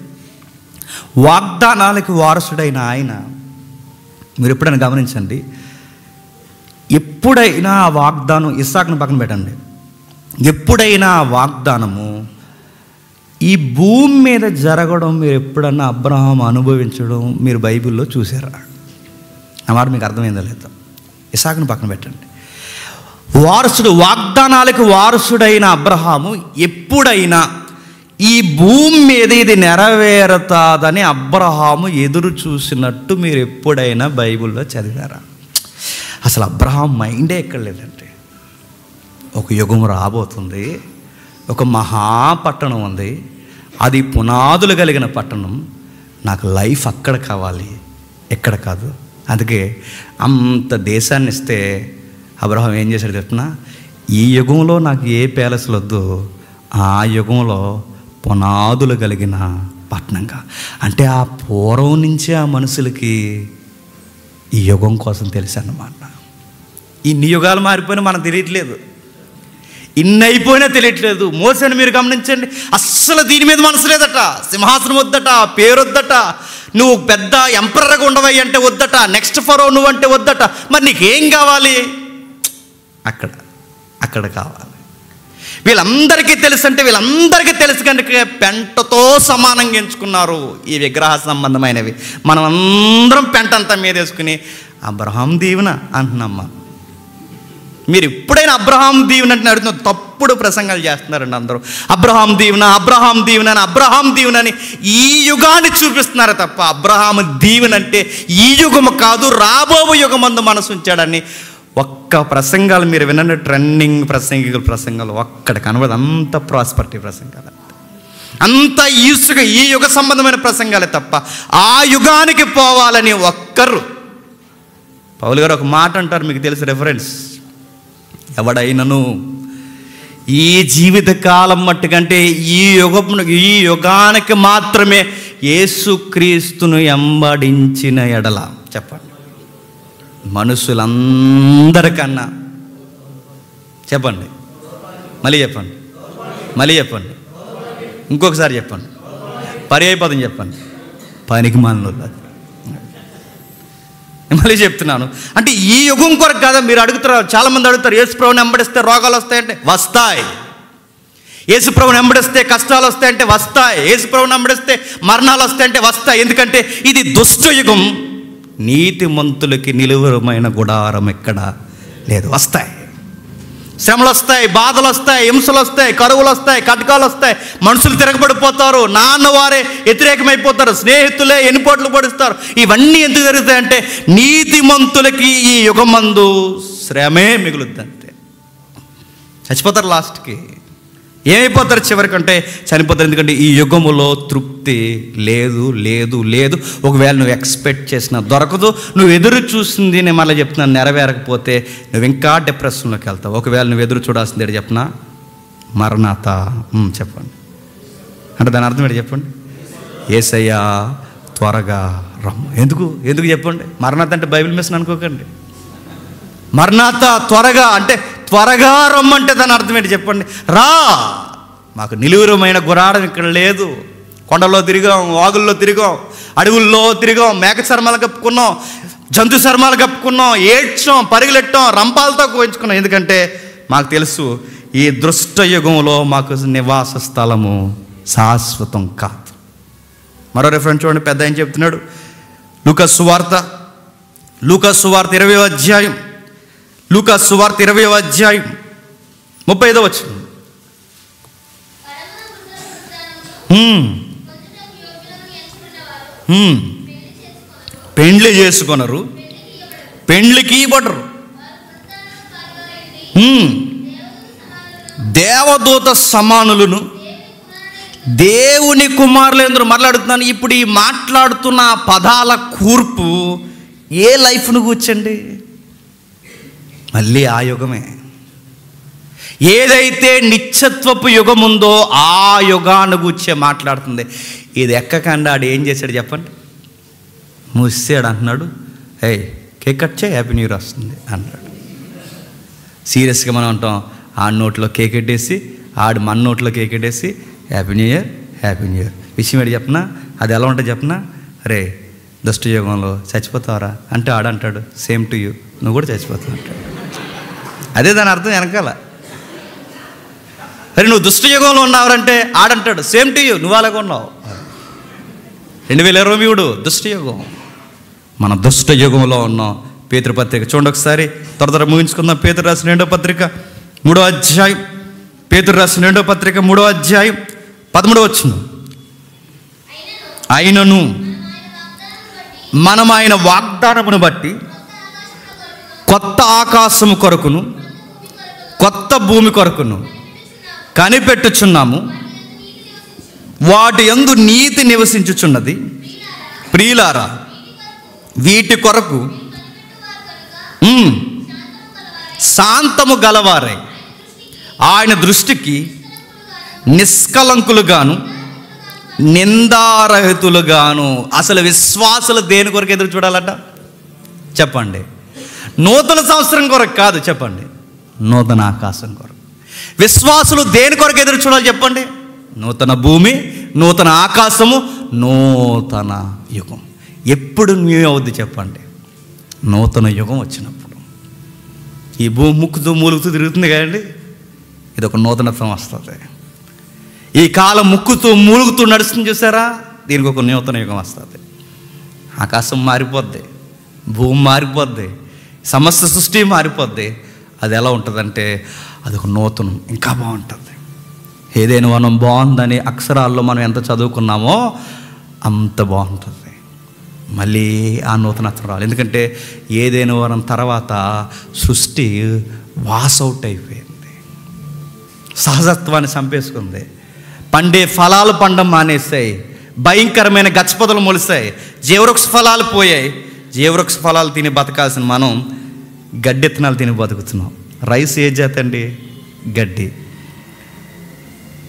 వాగ్దానాలకు వారసుడైన ఆయన మీరు ఎప్పుడైనా గమనించండి, ఎప్పుడైనా ఆ వాగ్దానం, ఇస్సాకును పక్కన పెట్టండి, ఎప్పుడైనా ఆ వాగ్దానము ఈ భూమి మీద జరగడం మీరు ఎప్పుడన్నా అబ్రహాం అనుభవించడం మీరు బైబిల్లో చూసారా? ఆ మాట మీకు అర్థమైందో లేదో? ఇస్సాకును పక్కన పెట్టండి. వారసుడు, వాగ్దానాలకు వారసుడైన అబ్రహాము ఎప్పుడైనా ఈ భూమి మీద ఇది నెరవేరుతాదని అబ్రహాము ఎదురు చూసినట్టు మీరు ఎప్పుడైనా బైబిల్లో చదివారా? అసలు అబ్రహాం మైండే ఎక్కడ లేదంటే, ఒక యుగం రాబోతుంది, ఒక మహాపట్టణం ఉంది, అది పునాదులు కలిగిన పట్టణం, నాకు లైఫ్ అక్కడ కావాలి, ఎక్కడ కాదు. అందుకే అంత దేశాన్ని ఇస్తే అబ్రహాం ఏం చేశాడు చెప్తున్నా, ఈ యుగంలో నాకు ఏ ప్యాలెస్లు వద్దు, ఆ యుగంలో పునాదులు కలిగిన పట్టణంగా. అంటే ఆ పూర్వం నుంచే ఆ మనుషులకి ఈ యుగం కోసం తెలుసు అన్నమాట. ఇన్ని యుగాలు మారిపోయినా మనకు తెలియట్లేదు, ఇన్ని అయిపోయినా తెలియట్లేదు. మోసేని మీరు గమనించండి, అస్సలు దీని మీద మనసు లేదట, సింహాసనం వద్దట, పేరు వద్దట, నువ్వు పెద్ద ఎంపరర్గా ఉండవయ్యి అంటే వద్దట, నెక్స్ట్ ఫరో నువ్వు అంటే వద్దట. మరి నీకేం కావాలి? అక్కడ కావాలి. వీళ్ళందరికీ తెలుసు అంటే వీళ్ళందరికీ తెలుసు కనుక పెంటతో సమానంగా ఎంచుకున్నారు ఈ విగ్రహ సంబంధమైనవి. మనం అందరం పెంట అంతా మీద వేసుకుని అబ్రహాం దీవెన అంటున్నామ్మా. మీరు ఎప్పుడైనా అబ్రహాం దీవెన అంటే అడుగుతున్న తప్పుడు ప్రసంగాలు చేస్తున్నారండి అందరూ. అబ్రహాం దీవెన, అబ్రహాం దీవెన అని, అబ్రహాం దీవెన అని ఈ యుగాన్ని చూపిస్తున్నారు తప్ప అబ్రహాం దీవెన అంటే ఈ యుగము కాదు, రాబో యుగమందు మనసు ఉంచాడని ఒక్క ప్రసంగాలు మీరు వినండి, ట్రెండింగ్ ప్రసంగాలు ఒక్కడ కనబడదు. అంత ప్రాస్పరిటీ ప్రసంగాలు, అంత ఈ యుగ సంబంధమైన ప్రసంగాలే తప్ప ఆ యుగానికి పోవాలని ఒక్కరు. పౌలు గారు ఒక మాట అంటారు, మీకు తెలుసు రెఫరెన్స్, ఎవడైనను ఈ జీవిత కాలం మట్టుకంటే ఈ యుగానికి మాత్రమే యేసుక్రీస్తును ఎంబడించిన ఎడల, చెప్పండి, మనుషులందరికన్నా, చెప్పండి, మళ్ళీ చెప్పండి, ఇంకొకసారి చెప్పండి, పర్యాయపదం చెప్పండి, పనికి మాలినోళ్ళు. మళ్ళీ చెప్తున్నాను, అంటే ఈ యుగం కొరకు కదా. మీరు అడుగుతారు, చాలామంది అడుగుతారు, యేసుప్రభుని వెంబడిస్తే రోగాలు వస్తాయంటే వస్తాయి, యేసుప్రభుని వెంబడిస్తే కష్టాలు వస్తాయంటే వస్తాయి, యేసుప్రభుని వెంబడిస్తే మరణాలు వస్తాయంటే వస్తాయి. ఎందుకంటే ఇది దుష్ట యుగం, నీతిమంతులకి నిలువరమైన గుడారం ఎక్కడ లేదు. వస్తాయి, శ్రమలు వస్తాయి, బాధలు వస్తాయి, హింసలు వస్తాయి, కరువులు వస్తాయి, కటకాలు వస్తాయి, మనుషులు తిరగబడిపోతారు, నాన్న వారే వ్యతిరేకమైపోతారు, స్నేహితులే ఎన్నిపోట్లు పొడుస్తారు. ఇవన్నీ ఎందుకు జరుగుతాయంటే నీతిమంతులకి ఈ యుగమందు శ్రమే మిగులుద్ది, అంతే. చచ్చిపోతారు, లాస్ట్కి ఏమైపోతారు, చివరికంటే చనిపోతారు. ఎందుకంటే ఈ యుగములో తృప్తి లేదు లేదు లేదు. ఒకవేళ నువ్వు ఎక్స్పెక్ట్ చేసినా దొరకదు, నువ్వు ఎదురు చూసింది, నేను మళ్ళీ చెప్తున్నాను, నెరవేరకపోతే నువ్వు ఇంకా డిప్రెషన్లోకి వెళ్తావు. ఒకవేళ నువ్వు ఎదురు చూడాల్సింది ఏంటి చెప్పనా, మరణాత. చెప్పండి, అంటే దాని అర్థం ఏంటి చెప్పండి, యేసయ్యా త్వరగా రమ్ము. ఎందుకు చెప్పండి, మరణాత అంటే బైబిల్ మిషన్ అనుకోకండి. మరణాత త్వరగా అంటే త్వరగా రమ్మంటే దాని అర్థం ఏంటి చెప్పండి, రా, మాకు నిలువురమైన గురాడం ఇక్కడ లేదు. కొండల్లో తిరిగాం, వాగుల్లో తిరిగాం, అడవుల్లో తిరిగాం, మేక చర్మాలు కప్పుకున్నాం, జంతు చర్మాలు కప్పుకున్నాం, ఏడ్చాం, పరుగులెట్టాం, రంపాలతో కోయించుకున్నాం. ఎందుకంటే మాకు తెలుసు ఈ దుష్ట యుగంలో మాకు నివాస స్థలము శాశ్వతం కాదు. మరో రెఫరెన్స్ చూడండి, పెద్ద ఆయన చెప్తున్నాడు. లూకా సువార్త 20వ అధ్యాయం, లూకా సువార్త 20వ అధ్యాయం 35వ వచనం. పెండ్లి చేసుకొనరు, పెండ్లికి ఇవ్వడరు, దేవదూత సమానులను దేవుని కుమారులందరూ. మాట్లాడుతున్నాను ఇప్పుడు ఈ మాట్లాడుతున్న పదాల కూర్పు ఏ లైఫ్ను కూర్చండి, మళ్ళీ ఆ యుగమే. ఏదైతే నిత్యత్వపు యుగం ఉందో ఆ యుగాన్ని కూర్చే మాట్లాడుతుంది. ఇది ఎక్కకుండా ఆడు ఏం చేశాడు చెప్పండి, మూసాడు అంటున్నాడు, ఏయ్ కేక్ కట్ చేయి, హ్యాపీ న్యూ ఇయర్ వస్తుంది అన్నాడు. సీరియస్గా మనం అంటాం, ఆడి నోట్లో కేక్ పెట్టేసి ఆడు మన నోట్లో కేక్ పెట్టేసి happy new year, happy new year. విషయం ఏంటి చెప్పనా, అది ఎలా ఉంటుంది చెప్పనా, అరే దుష్ట యుగంలో చచ్చిపోతావరా అంటే ఆడంటాడు సేమ్ టు యూ, నువ్వు కూడా చచ్చిపోతావు అంటాడు. అదే దాని అర్థం వెనకాల. అరే నువ్వు దుష్ట యుగంలో ఉన్నావంటే ఆడంటాడు సేమ్ టు యూ, నువ్వు అలాగే ఉన్నావు. 2023 దుష్ట యుగం, మన దుష్ట యుగంలో ఉన్నాం. పేతురు పత్రిక చూడండి ఒకసారి, త్వర ముగించుకుందాం. పేతురు రాసిన 2వ పత్రిక 3వ అధ్యాయం, పేతురు రాసిన 2వ పత్రిక 3వ అధ్యాయం 13వ వచనం. అయినను మనం ఆయన వాగ్దానమును బట్టి కొత్త ఆకాశము కొరకును కొత్త భూమి కొరకును కనిపెట్టుచున్నాము, వాటి యందు నీతి నివసించుచున్నది. ప్రియులారా, వీటి కొరకు శాంతము గలవారై ఆయన దృష్టికి నిష్కలంకులుగాను నిందారహితులుగాను. అసలు విశ్వాసులు దేని కొరకు ఎదురు చూడాలట చెప్పండి? నూతన సంవత్సరం కొరకు కాదు, చెప్పండి, నూతన ఆకాశం కొరకు. విశ్వాసులు దేని కొరకు ఎదురు చూడాలి చెప్పండి? నూతన భూమి, నూతన ఆకాశము, నూతన యుగం. ఎప్పుడు న్యూ అవుద్ది చెప్పండి? నూతన యుగం వచ్చినప్పుడు. ఈ భూమి ముక్కుతూ మూలుగుతూ తిరుగుతుంది కదండి, ఇది ఒక నూతనత్వం వస్తుంది. ఈ కాలం ముక్కుతూ మూలుగుతూ నడుస్తుంది చూసారా, దీనికి ఒక నూతన యుగం వస్తుంది. ఆకాశం మారిపోద్ది, భూమి మారిపోద్ది, సమస్త సృష్టి మారిపోద్ది. అది ఎలా ఉంటుందంటే అది ఒక నూతనం, ఇంకా బాగుంటుంది. ఏదైనా మనం బాగుందని అక్షరాల్లో మనం ఎంత చదువుకున్నామో అంత బాగుంటుంది. మళ్ళీ ఆ నూతనత్వం రావాలి. ఎందుకంటే ఏదైనా వరం తర్వాత సృష్టి వాసౌట్ అయిపోయింది, సహజత్వాన్ని చంపేసుకుంది. పండే ఫలాలు పండడం మానేస్తాయి, భయంకరమైన గచ్చపొదలు మొలిస్తాయి, జీవవృక్ష ఫలాలు పోయాయి. జీవవృక్ష ఫలాలు తిని బతకాల్సిన మనం గడ్డెత్తనాలు తిని బతుకుతున్నాం. రైస్ ఏ జాతి అండి? గడ్డి.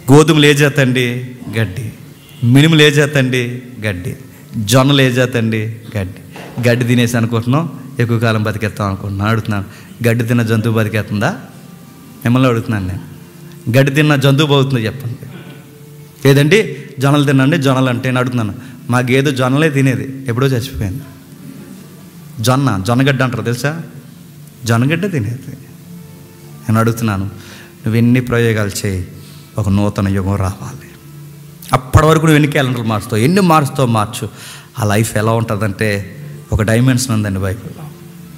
గోధుమలు ఏ జాతి అండి? గడ్డి. మినుములు ఏ జాతి అండి? గడ్డి. జొన్నలు ఏ జాతి అండి? గడ్డి. గడ్డి తినేసి అనుకుంటున్నాం ఎక్కువ కాలం బతికేస్తాం అనుకుంటున్నాను. అడుగుతున్నాను, గడ్డి తిన్న జంతువు బతికేస్తుందా? మిమ్మల్ని అడుగుతున్నాను నేను. గడ్డి తిన్న జంతువు బతుకుతుందో చెప్పండి. లేదండి జొన్నలు తినండి, జొన్నలు అంటే నేను అడుగుతున్నాను. మా గేదె జొన్నలే తినేది, ఎప్పుడో చచ్చిపోయింది. జొన్నగడ్డ అంటారు తెలుసా? జొన్నగడ్డ తినేది. నేను అడుగుతున్నాను, నువ్వు ఎన్ని ప్రయోగాలు చేయి, ఒక నూతన యుగం రావాలి. అప్పటి వరకు నువ్వు ఎన్ని క్యాలెండర్లు మార్చుతావు, ఎన్ని మారుస్తావు మార్చు. ఆ లైఫ్ ఎలా ఉంటుందంటే ఒక డైమెన్షన్ ఉందండి బైబిల్లో.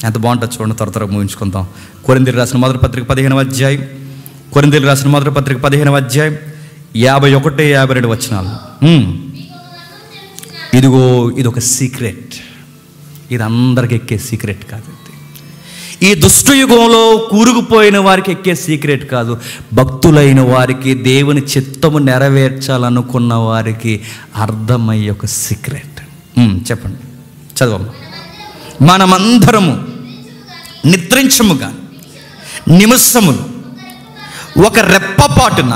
ఎంత బాగుంటుంది చూడండి. త్వరగా ముగించుకుందాం. కొరింథీయులకు రాసిన మొదటి పత్రిక 15వ అధ్యాయం, కొరింథీయులకు రాసిన మొదటి పత్రిక 15వ అధ్యాయం 51, 52 వచనాలు. ఇదిగో ఇది ఒక సీక్రెట్, ఇది అందరికి ఎక్కే సీక్రెట్ కాదు. ఈ దుష్టయుగంలో కూరుకుపోయిన వారికి ఎక్కే సీక్రెట్ కాదు, భక్తులైన వారికి, దేవుని చిత్తము నెరవేర్చాలనుకున్న వారికి అర్థమయ్యే ఒక సీక్రెట్. చెప్పండి, చదవమ్మా. మనమందరము నిద్రించముగా నిమిషములు ఒక రెప్పపాటున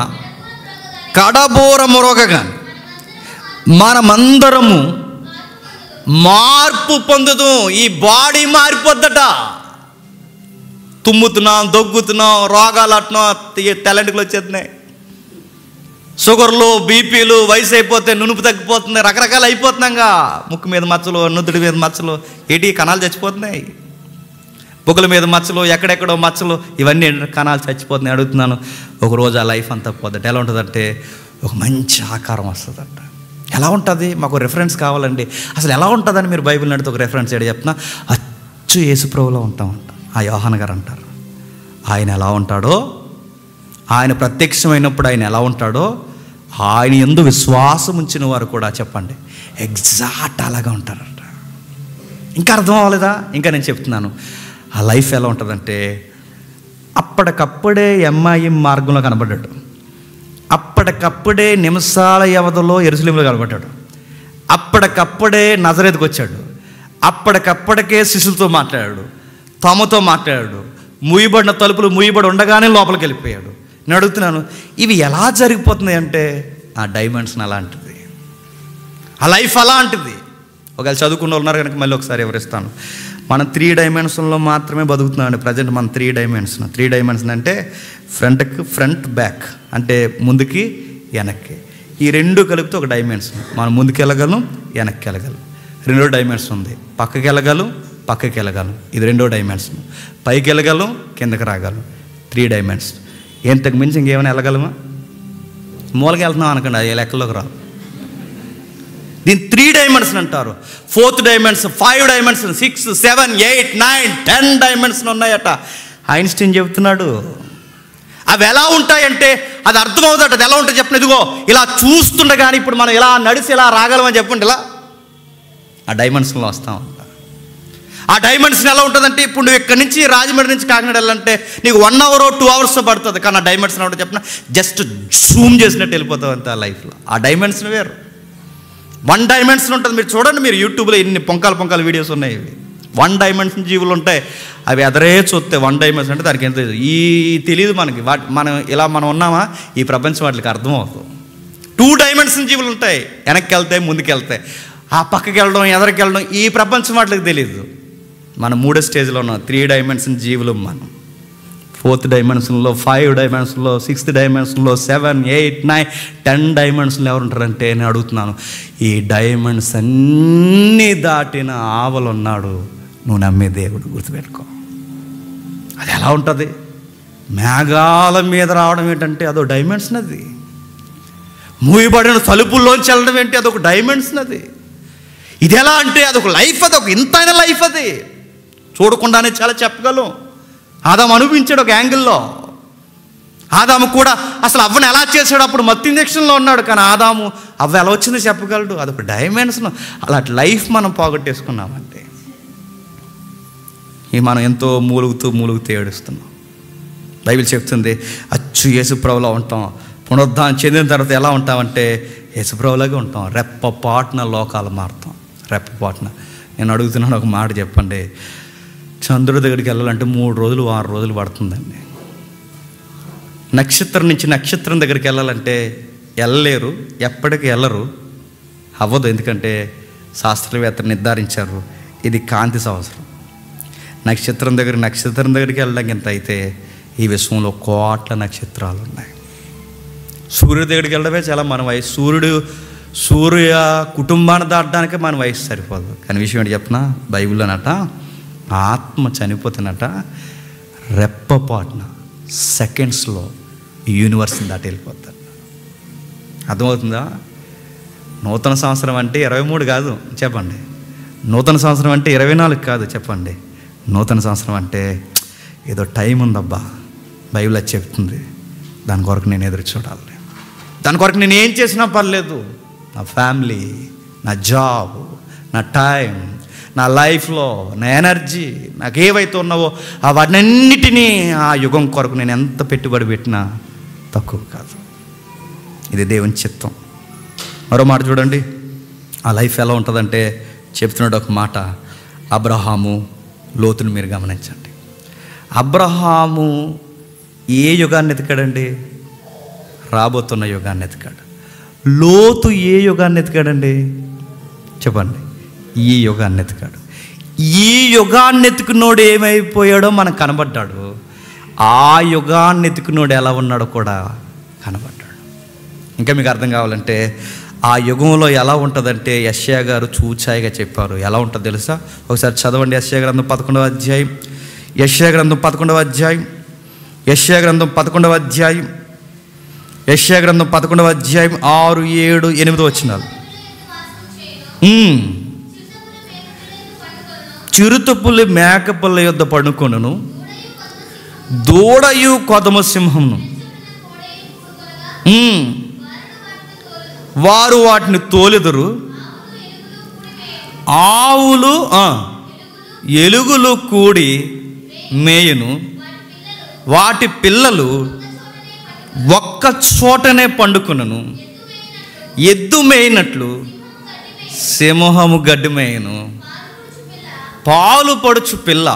కడబోర మొరగగా మనమందరము మార్పు పొందుతూ. ఈ బాడీ మారిపోద్దట. తుమ్ముతున్నాం, దగ్గుతున్నాం, రోగాలు అట్టినాం, తెల్లంటికలు వచ్చేస్తున్నాయి, షుగర్లు, బీపీలు, వయసు అయిపోతే నునుపు తగ్గిపోతుంది, రకరకాలు అయిపోతున్నాంగా. ముక్కు మీద మచ్చలు, నుదుడి మీద మచ్చలు, ఏటి కణాలు చచ్చిపోతున్నాయి. బొగ్గుల మీద మచ్చలు, ఎక్కడెక్కడో మచ్చలు, ఇవన్నీ కణాలు చచ్చిపోతున్నాయి. అడుగుతున్నాను, ఒకరోజు ఆ లైఫ్ అంతా పోతుందంటే ఎలా ఉంటుందంటే ఒక మంచి ఆకారం వస్తుందంట. ఎలా ఉంటుంది? మాకు రెఫరెన్స్ కావాలండి. అసలు ఎలా ఉంటుందని మీరు బైబిల్ నడితే ఒక రెఫరెన్స్ ఏడు చెప్తున్నా, అచ్చు యేసుప్రభులో ఉంటామంట. ఆ యోహాన్ గారు అంటారు, ఆయన ఎలా ఉంటాడో, ఆయన ప్రత్యక్షమైనప్పుడు ఆయన ఎలా ఉంటాడో, ఆయన యందు విశ్వాసం ఉంచిన వారు కూడా చెప్పండి ఎగ్జాక్ట్ అలాగా ఉంటారంట. ఇంకా అర్థం అవ్వలేదా? ఇంకా నేను చెప్తున్నాను. ఆ లైఫ్ ఎలా ఉంటుందంటే అప్పటికప్పుడే ఎమ్మాయి మార్గంలో కనబడ్డాడు, అప్పటికప్పుడే నిమిషాల వ్యవధిలో యెరూషలేములో కనబడ్డాడు, అప్పటికప్పుడే నజరేతుకు వచ్చాడు, అప్పటికప్పటికే శిష్యులతో మాట్లాడాడు, తమతో మాట్లాడాడు, ముయ్యబడిన తలుపులు ముయ్యబడి ఉండగానే లోపలికి వెళ్ళిపోయాడు. నేను అడుగుతున్నాను, ఇవి ఎలా జరిగిపోతున్నాయి అంటే ఆ డైమెన్షన్ అలాంటిది, ఆ లైఫ్ అలాంటిది. ఒకవేళ చదువుకున్న ఉన్నారు కనుక మళ్ళీ ఒకసారి వివరిస్తాను. మనం 3 డైమెన్షన్లో మాత్రమే బతుకుతున్నామండి ప్రజెంట్. మనం 3 డైమెన్షన్ అంటే ఫ్రంట్ బ్యాక్, అంటే ముందుకి వెనక్కి, ఈ రెండు కలిపితే ఒక డైమెన్షన్. మనం ముందుకు వెళ్ళగలం, వెనక్కి వెళ్ళగలం. రెండో డైమెన్షన్ ఉంది, పక్కకి వెళ్ళగలం, పక్కకి వెళ్ళగలం, ఇది రెండో డైమెన్షన్. పైకి వెళ్ళగలం, కిందకి రాగలం, 3 డైమెన్షన్. ఇంతకు మించి ఇంకేమైనా వెళ్ళగలమా? మూలకి వెళ్తున్నాం అనుకోండి, అది లెక్కలోకి రాదు. దీన్ని 3 డైమెన్షన్ అంటారు. 4th డైమెన్షన్, 5 డైమెన్షన్, 6, 7, 8, 9, 10 డైమెన్షన్ ఉన్నాయట. ఐన్స్టీన్ చెబుతున్నాడు. అవి ఎలా ఉంటాయంటే అది అర్థమవుతాడు. అది ఎలా ఉంటుంది చెప్పండి. ఇదిగో ఇలా చూస్తుండగానే ఇప్పుడు మనం ఇలా నడిచి ఇలా రాగలమని చెప్పండి, ఇలా ఆ డైమెన్షన్లో వస్తాం. ఆ డైమెన్షన్ ఎలా ఉంటుందంటే ఇప్పుడు నువ్వు ఇక్కడి నుంచి రాజమండ్రి నుంచి కాకినాడ వెళ్ళాలంటే నీకు 1 hour 2 hours పడుతుంది. కానీ ఆ డైమెన్షన్ అంటే చెప్పిన జస్ట్ జూమ్ చేసినట్టు వెళ్ళిపోతావు అంతే. ఆ లైఫ్లో ఆ డైమెన్షన్ వేరు. 1 డైమెన్షన్ ఉంటుంది. మీరు చూడండి, మీరు యూట్యూబ్లో ఎన్ని పొంకాల వీడియోస్ ఉన్నాయి. ఇవి 1 డైమెన్షన్ జీవులు ఉంటాయి. అవి ఎదరే చూస్తే 1 డైమెన్షన్ అంటే దానికి ఎంత తెలియదు మనకి. మనం ఉన్నామా, ఈ ప్రపంచం వాటికి అర్థమవుతుంది. 2 డైమెన్షన్ జీవులు ఉంటాయి, వెనక్కి వెళ్తాయి, ముందుకు వెళ్తాయి, ఆ పక్కకి వెళ్ళడం, ఎదరికి వెళ్ళడం, ఈ ప్రపంచం వాటికి తెలియదు. మనం 3వ స్టేజ్లో ఉన్నాం. 3 డైమెన్షన్ జీవులు మనం. 4th డైమెన్షన్లో, 5 డైమెన్షన్లో, 6th డైమెన్షన్లో, 7, 8, 9, 10 డైమెన్షన్లు ఎవరు ఉంటారంటే నేను అడుగుతున్నాను, ఈ డైమెన్షన్ అన్నీ దాటిన ఆవలు ఉన్నాడు నువ్వు నమ్మే దేవుడు. గుర్తుపెట్టుకో. అది ఎలా ఉంటుంది? మేఘాల మీద రావడం ఏంటంటే అదొక డైమెన్షన్. అది మూయబడిన తలుపుల్లోంచి వెళ్ళడం ఏంటి, అదొక డైమెన్షన్. అది ఇది ఎలా అంటే అదొక లైఫ్, అదొక ఇంతైన లైఫ్. అది చూడకుండానే చాలా చెప్పగలం. ఆదాము అనుభవించాడు ఒక యాంగిల్లో. ఆదాము కూడా అసలు అవ్వను ఎలా చేశాడు, అప్పుడు మత్తు ఇంజక్షన్లో ఉన్నాడు. కానీ ఆదాము అవ్వ ఎలా వచ్చిందో చెప్పగలడు. అదొక డైమెన్షన్. అలాంటి లైఫ్ మనం పోగొట్టేసుకున్నామంటే మనం ఎంతో మూలుగుతూ ఏడుస్తున్నాం. బైబిల్ చెప్తుంది అచ్చు యేసుప్రభులో ఉంటాం. పునరుద్ధానం చెందిన తర్వాత ఎలా ఉంటామంటే యేసుప్రభులాగే ఉంటాం. రెప్పపాటున లోకాలు మారుతాం. రెప్పపాటున. నేను అడుగుతున్నాను, ఒక మాట చెప్పండి. చంద్రుడి దగ్గరికి వెళ్ళాలంటే 3 రోజులు 6 రోజులు పడుతుందండి. నక్షత్రం నుంచి నక్షత్రం దగ్గరికి వెళ్ళాలంటే వెళ్ళలేరు, ఎప్పటికీ వెళ్ళరు, అవ్వదు. ఎందుకంటే శాస్త్రవేత్తలు నిర్ధారించారు ఇది కాంతి సంవత్సరం. నక్షత్రం దగ్గరికి వెళ్ళడానికి ఎంత అయితే ఈ విశ్వంలో కోట్ల నక్షత్రాలు ఉన్నాయి. సూర్యుడి దగ్గరికి వెళ్ళడమే చాలా మన వయసు. సూర్య కుటుంబాన్ని దాటడానికే మన వయసు సరిపోదు. కానీ విషయం ఏంటి చెప్పిన, బైబిల్లోనట ఆత్మ చనిపోతున్నట రెప్పపాటున సెకండ్స్లో ఈ యూనివర్స్ని దాటి వెళ్ళిపోతారు. అర్థమవుతుందా? నూతన సంవత్సరం అంటే 23 కాదు చెప్పండి. నూతన సంవత్సరం అంటే 24 కాదు చెప్పండి. నూతన సంవత్సరం అంటే ఏదో టైం ఉందబ్బా, బైబిల్ అది చెప్తుంది. దాని కొరకు నేను ఎదురు చూడాలి. దాని కొరకు నేను ఏం చేసినా పర్లేదు. నా ఫ్యామిలీ, నా జాబ్, నా టైం, నా లైఫ్లో నా ఎనర్జీ, నాకు ఏవైతే ఉన్నావో అవన్నిటినీ ఆ యుగం కొరకు నేను ఎంత పెట్టుబడి పెట్టినా తక్కువ కాదు. ఇది దేవుని చిత్తం. మరో మాట చూడండి, ఆ లైఫ్ ఎలా ఉంటుందంటే చెప్తున్నాడు ఒక మాట. అబ్రహాము, లోతుని మీరు గమనించండి. అబ్రహాము ఏ యుగాన్ని ఎతికాడండి? రాబోతున్న యుగాన్ని ఎతికాడు. లోతు ఏ యుగాన్ని ఎతికాడండి చెప్పండి? ఈ యుగాన్ని ఎతికాడు. ఈ యుగాన్ని ఎతికినోడు ఏమైపోయాడో మనకు కనబడ్డాడు. ఆ యుగాన్ని ఎతికినోడు ఎలా ఉన్నాడో కూడా కనబడ్డాడు. ఇంకా మీకు అర్థం కావాలంటే ఆ యుగంలో ఎలా ఉంటుందంటే యెషయా గారు చూచాయిగా చెప్పారు. ఎలా ఉంటుందో తెలుసా? ఒకసారి చదవండి. యెషయా గ్రంథం 11వ అధ్యాయం యెషయా గ్రంథం 11వ అధ్యాయం, యెషయా గ్రంథం 11వ అధ్యాయం, యెషయా గ్రంథం 11వ అధ్యాయం 6, 7, 8 వచనాలు. చిరుతపులి మేకపుల్ల యొద్ద పడుకొనును, దూడయు కొదమ సింహమును, వారు వాటిని తోలెదరు. ఆవులు ఎలుగులు కూడి మేయును, వాటి పిల్లలు ఒక్క చోటనే పండుకొనును. ఎద్దు మేయినట్లు సింహము గడ్డి మేయును. పాలు పడుచు పిల్ల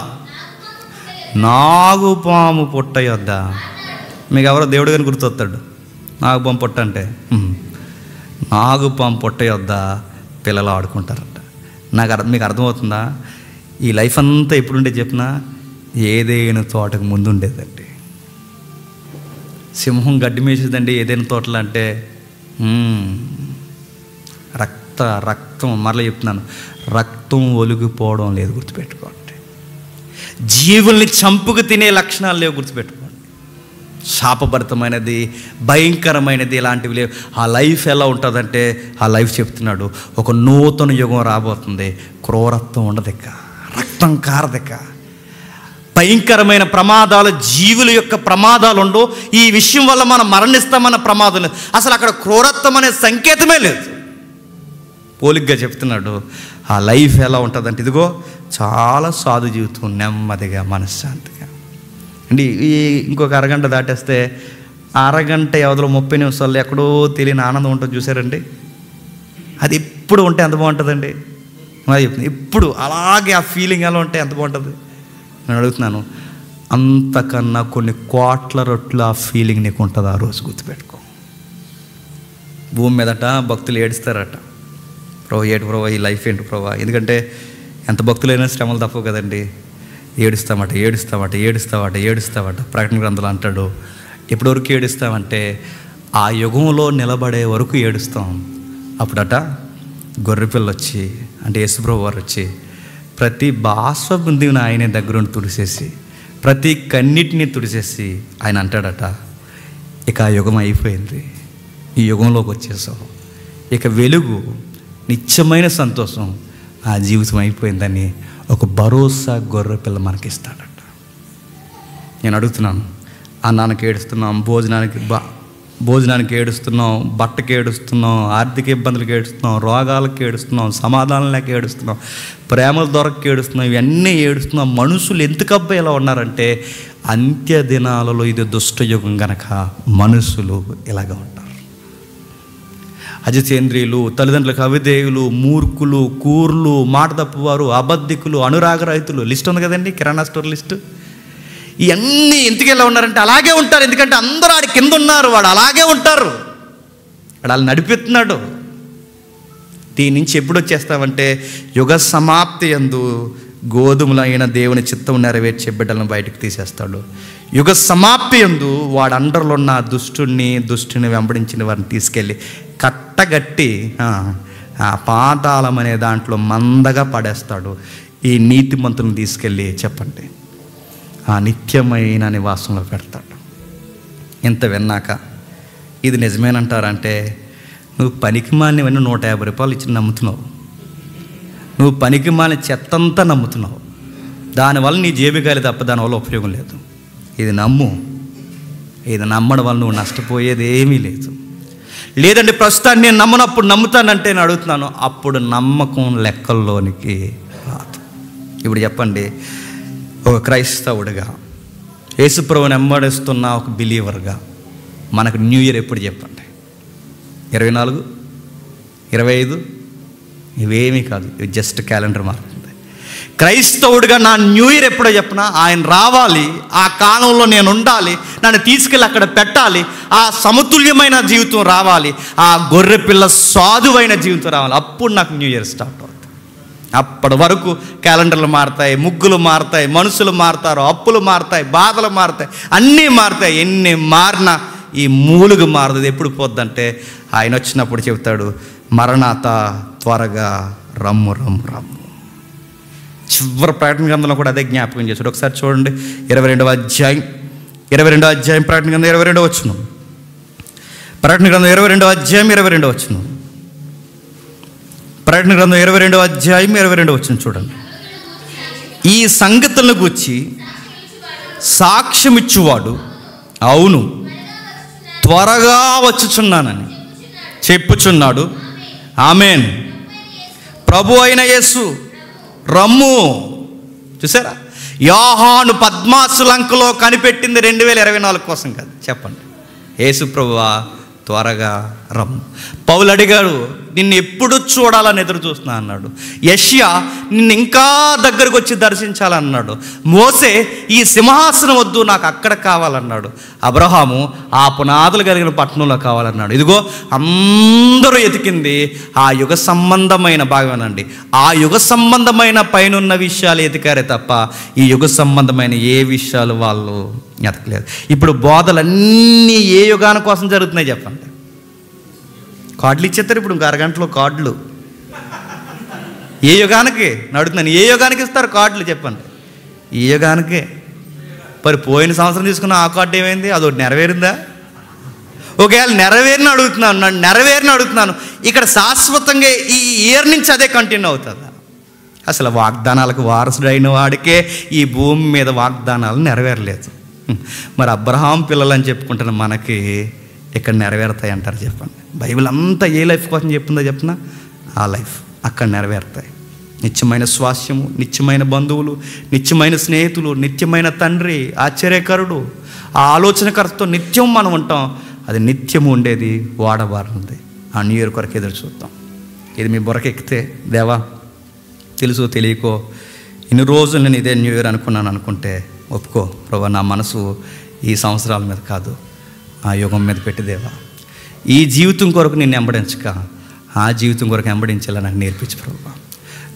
నాగుపాము పుట్ట యొద్ద. మీకు ఎవరో దేవుడు కానీ గుర్తొస్తాడు నాగుపాము పుట్ట అంటే. నాగుపాము పుట్ట యొద్ద పిల్లలు ఆడుకుంటారట. మీకు అర్థమవుతుందా? ఈ లైఫ్ అంతా ఎప్పుడుండే చెప్పినా ఏదైనా తోటకు ముందు ఉండేదండి. సింహం గడ్డి మేసేదండి ఏదైనా తోటలు అంటే. రక్తం మరలా చెప్తున్నాను, రక్తం ఒలిగిపోవడం లేదు, గుర్తుపెట్టుకోండి. జీవుల్ని చంపుకు తినే లక్షణాలు లేవు, గుర్తుపెట్టుకోండి. శాపభరితమైనది, భయంకరమైనది ఇలాంటివి లేవు. ఆ లైఫ్ ఎలా ఉంటుందంటే, ఆ లైఫ్ చెప్తున్నాడు ఒక నూతన యుగం రాబోతుంది. క్రూరత్వం ఉండదిక, రక్తం కారదిక, భయంకరమైన ప్రమాదాలు, జీవుల యొక్క ప్రమాదాలు ఉండవు. ఈ విషయం వల్ల మనం మరణిస్తామన్న ప్రమాదం లేదు. అసలు అక్కడ క్రూరత్వం అనే సంకేతమే లేదు. పోలిగ్గా చెప్తున్నాడు ఆ లైఫ్ ఎలా ఉంటుందంటే, ఇదిగో చాలా సాధు జీవితం, నెమ్మదిగా, మనశ్శాంతిగా. అండి ఈ ఇంకొక అరగంట దాటేస్తే అరగంట అవతల 30 నిమిషాల్లో ఎక్కడో తెలియని ఆనందం ఉంటుంది, చూసారండి. అది ఇప్పుడు ఉంటే ఎంత బాగుంటుందండి. మరి చెప్తుంది ఇప్పుడు అలాగే ఆ ఫీలింగ్ ఎలా ఉంటే ఎంత బాగుంటుంది. నేను అడుగుతున్నాను, అంతకన్నా కొన్ని కోట్ల రొట్లు ఆ ఫీలింగ్ నీకు ఉంటుంది ఆ రోజు, గుర్తుపెట్టుకో. భూమి మీదట భక్తులు ఏడుస్తారట, ప్రభు ఏడు ప్రభు ఈ లైఫ్ ఏంటి ప్రభు. ఎందుకంటే ఎంత భక్తులైనా శ్రమలు తప్పవు కదండి. ఏడుస్తామట. ప్రకటన గ్రంథంలో అంటాడు, ఎప్పటివరకు ఏడుస్తామంటే ఆ యుగంలో నిలబడే వరకు ఏడుస్తాం. అప్పుడట గొర్రెపిల్ల వచ్చి, అంటే యేసుప్రభు వారు వచ్చి ప్రతి బాష్పబిందువుని ఆయన దగ్గరుండి తుడిసేసి, ప్రతి కన్నిటిని తుడిసేసి ఆయన అంటాడట, ఇక ఆ యుగం అయిపోయింది, ఈ యుగంలోకి వచ్చేసాం, ఇక వెలుగు, నిత్యమైన సంతోషం, ఆ జీవితం అయిపోయిందని ఒక భరోసా గొర్రెపిల్ల మనకిస్తాడట. నేను అడుగుతున్నాను, అన్నానికి ఏడుస్తున్నాం, భోజనానికి ఏడుస్తున్నాం, బట్టకి ఏడుస్తున్నాం, ఆర్థిక ఇబ్బందులకి ఏడుస్తున్నాం, రోగాలకు ఏడుస్తున్నాం, సమాధానం లేక ఏడుస్తున్నాం, ప్రేమలు దొరక్క ఏడుస్తున్నాం, ఇవన్నీ ఏడుస్తున్నాం. మనుషులు ఎందుకబ్బా ఇలా ఉన్నారంటే, అంత్య దినాలలో ఇది దుష్టయుగం గనక మనుషులు ఇలాగ ఉంటారు. అజితేంద్రియులు, తల్లిదండ్రులకు అవిధేయులు, మూర్ఖులు, కూర్లు, మాట తప్పువారు, అబద్ధికులు, అనురాగరహితులు, లిస్ట్ ఉంది కదండి, కిరాణా స్టోర్ లిస్టు. ఇవన్నీ ఎందుకు ఎలా ఉన్నారంటే అలాగే ఉంటారు. ఎందుకంటే అందరూ ఆడి కింద ఉన్నారు, వాడు అలాగే ఉంటారు, వాడు అలా నడిపిస్తున్నాడు. దీని నుంచి ఎప్పుడు వచ్చేస్తామంటే, యుగ సమాప్తి యందు గోధుమలైన దేవుని చిత్తం నెరవేర్చే బిడ్డలను బయటకు తీసేస్తాడు. యుగ సమాప్తి యందు వాడు అండర్లో ఉన్న దుష్టుని వెంబడించిన వారిని తీసుకెళ్ళి కట్టగట్టి ఆ పాతాళం అనే దాంట్లో మందగా పడేస్తాడు. ఈ నీతిమంతులను తీసుకెళ్ళి చెప్పండి ఆ నిత్యమైన నివాసంలో పెడతాడు. ఇంత విన్నాక ఇది నిజమేనంటారంటే, నువ్వు పనికిమాలినవన్నీ 150 రూపాయలు ఇచ్చి నమ్ముతున్నావు, నువ్వు పనికిమాలిన చెత్తంతా నమ్ముతున్నావు. దానివల్ల నీ జేబుగాలి తప్ప దానివల్ల ఉపయోగం లేదు. ఇది నమ్ము, ఇది నమ్మడం వల్ల నువ్వు నష్టపోయేది ఏమీ లేదు. లేదండి ప్రస్తుతాన్ని నేను నమ్మనప్పుడు నమ్ముతానంటే నేను అడుగుతున్నాను, అప్పుడు నమ్మకం లెక్కల్లోనికి రాదు. ఇప్పుడు చెప్పండి, ఒక క్రైస్తవుడిగా, యేసుప్రభుని వెంబడిస్తున్న ఒక బిలీవర్గా మనకు న్యూ ఇయర్ ఎప్పుడు చెప్పండి? 24, 25 ఇవేమీ కాదు, ఇవి జస్ట్ క్యాలెండర్ మారుతుంది. క్రైస్తవుడిగా నా న్యూ ఇయర్ ఎప్పుడో చెప్పినా, ఆయన రావాలి, ఆ కాలంలో నేను ఉండాలి, నన్ను తీసుకెళ్ళి అక్కడ పెట్టాలి, ఆ సమతుల్యమైన జీవితం రావాలి, ఆ గొర్రెపిల్ల సాధువైన జీవితం రావాలి, అప్పుడు నాకు న్యూ ఇయర్ స్టార్ట్ అవుతుంది. అప్పటి వరకు క్యాలెండర్లు మారుతాయి, ముగ్గులు మారుతాయి, మనుషులు మారుతారు, అప్పులు మారుతాయి, బాధలు మారుతాయి, అన్నీ మారుతాయి. ఎన్ని మారినా ఈ మూలుగు మారదు. ఎప్పుడు పోద్దంటే ఆయన వచ్చినప్పుడు చెబుతాడు, మరణాత త్వరగా రమ్ము రమ్ము రమ్ము. చివరి ప్రకటన గ్రంథంలో కూడా అదే జ్ఞాపకం చేశాడు. ఒకసారి చూడండి 22వ అధ్యాయం ప్రకటన గ్రంథం 22వ వచనం. ప్రకటన గ్రంథం 22వ అధ్యాయం 22వ వచనం. ప్రకటన గ్రంథం 22వ అధ్యాయం 22వ వచనం చూడండి. ఈ సంగతులను గూర్చి సాక్ష్యమిచ్చువాడు అవును త్వరగా వచ్చుచున్నానని చెప్పుచున్నాడు. ఆమేన్. ప్రభు అయిన యేసు రమ్ము. చూసారా, యోహాను పద్మాసులంకలో కనిపెట్టింది 2024 కోసం కాదు. చెప్పండి, యేసు ప్రభువా త్వరగా రమ్ము. పౌలు అడిగాడు, నిన్ను ఎప్పుడు చూడాలని ఎదురు చూస్తున్నా అన్నాడు. యెషయా నిన్ను ఇంకా దగ్గరకు వచ్చి దర్శించాలన్నాడు. మోసే ఈ సింహాసనం వద్దు, నాకు అక్కడ కావాలన్నాడు. అబ్రహాము ఆ పునాదులు కలిగిన పట్టణంలో కావాలన్నాడు. ఇదిగో అందరూ ఎతికింది ఆ యుగ సంబంధమైన భాగమేనండి. ఆ యుగ సంబంధమైన పైనున్న విషయాలు ఎతికారే తప్ప ఈ యుగ సంబంధమైన ఏ విషయాలు వాళ్ళు ఎతకలేదు. ఇప్పుడు బోధలన్నీ ఏ యుగాని కోసం జరుగుతున్నాయి చెప్పండి. కార్డులు ఇచ్చేస్తారు ఇప్పుడు, ఇంకో అరగంటలో కార్డులు. ఏ యుగానికి నడుతున్నాను, ఏ యుగానికి ఇస్తారు కార్డులు చెప్పండి? ఈ యుగానికే. మరి పోయిన సంవత్సరం తీసుకున్న ఆ కార్డు ఏమైంది? అదొకటి నెరవేరిందా? ఒకవేళ నెరవేరిన అడుగుతున్నాను ఇక్కడ శాశ్వతంగా ఈ ఇయర్ నుంచి అదే కంటిన్యూ అవుతుందా? అసలు వాగ్దానాలకు వారసుడైన వాడికే ఈ భూమి మీద వాగ్దానాలు నెరవేరలేదు. మరి అబ్రహాం పిల్లలు అని చెప్పుకుంటున్న మనకి ఇక్కడ నెరవేరుతాయి అంటారు చెప్పండి? బైబిల్ అంతా ఏ లైఫ్ కోసం చెప్తుందో చెప్పినా ఆ లైఫ్ అక్కడ నెరవేరుతాయి. నిత్యమైన స్వాస్యము, నిత్యమైన బంధువులు, నిత్యమైన స్నేహితులు, నిత్యమైన తండ్రి, ఆశ్చర్యకరుడు, ఆ ఆలోచనకర్తతో నిత్యం మనం ఉంటాం. అది నిత్యము ఉండేది వాడబారుంది. ఆ న్యూ ఇయర్ కొరకు ఎదురు చూద్దాం. ఇది మీ బుర్రకెక్కితే, దేవా తెలుసో తెలియకో ఇన్ని రోజులు నేను ఇదే న్యూ ఇయర్ అనుకున్నాను అనుకుంటే ఒప్పుకో ప్రభా, నా మనసు ఈ సంవత్సరాల మీద కాదు ఆ యుగం మీద పెట్టిదేవా. ఈ జీవితం కొరకు నేను వెంబడించక ఆ జీవితం కొరకు వెంబడించేలా నాకు నేర్పించు ప్రభువా.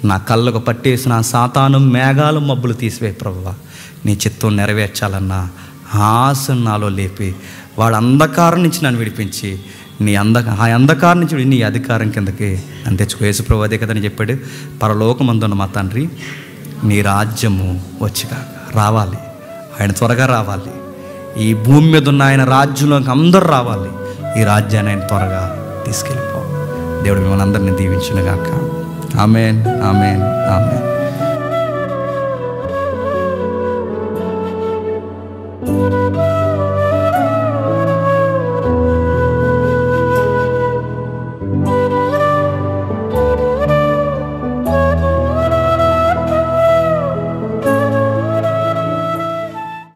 నా కళ్ళకు పట్టేసిన సాతాను మేఘాలు మబ్బులు తీసివే ప్రభువా. నీ చిత్తం నెరవేర్చాలన్న ఆశను నాలో లేపి వాడు అంధకారం నుంచి నన్ను విడిపించి ఆ అంధకారం నుంచి నీ అధికారం కిందకి నన్ను తెచ్చుకో. యేసు ప్రభు అదే కదని చెప్పాడు, పరలోకమందున్న మా తండ్రి నీ రాజ్యము వచ్చిగా రావాలి, ఆయన త్వరగా రావాలి. ఈ భూమి మీద ఉన్న ఆయన రాజ్యంలోకి అందరూ రావాలి. ఈ రాజ్యాన్ని ఆయన త్వరగా తీసుకెళ్ళిపో. దేవుడు మిమ్మల్ని అందరినీ దీవించునుగాక. ఆమేన్, ఆమేన్, ఆమేన్.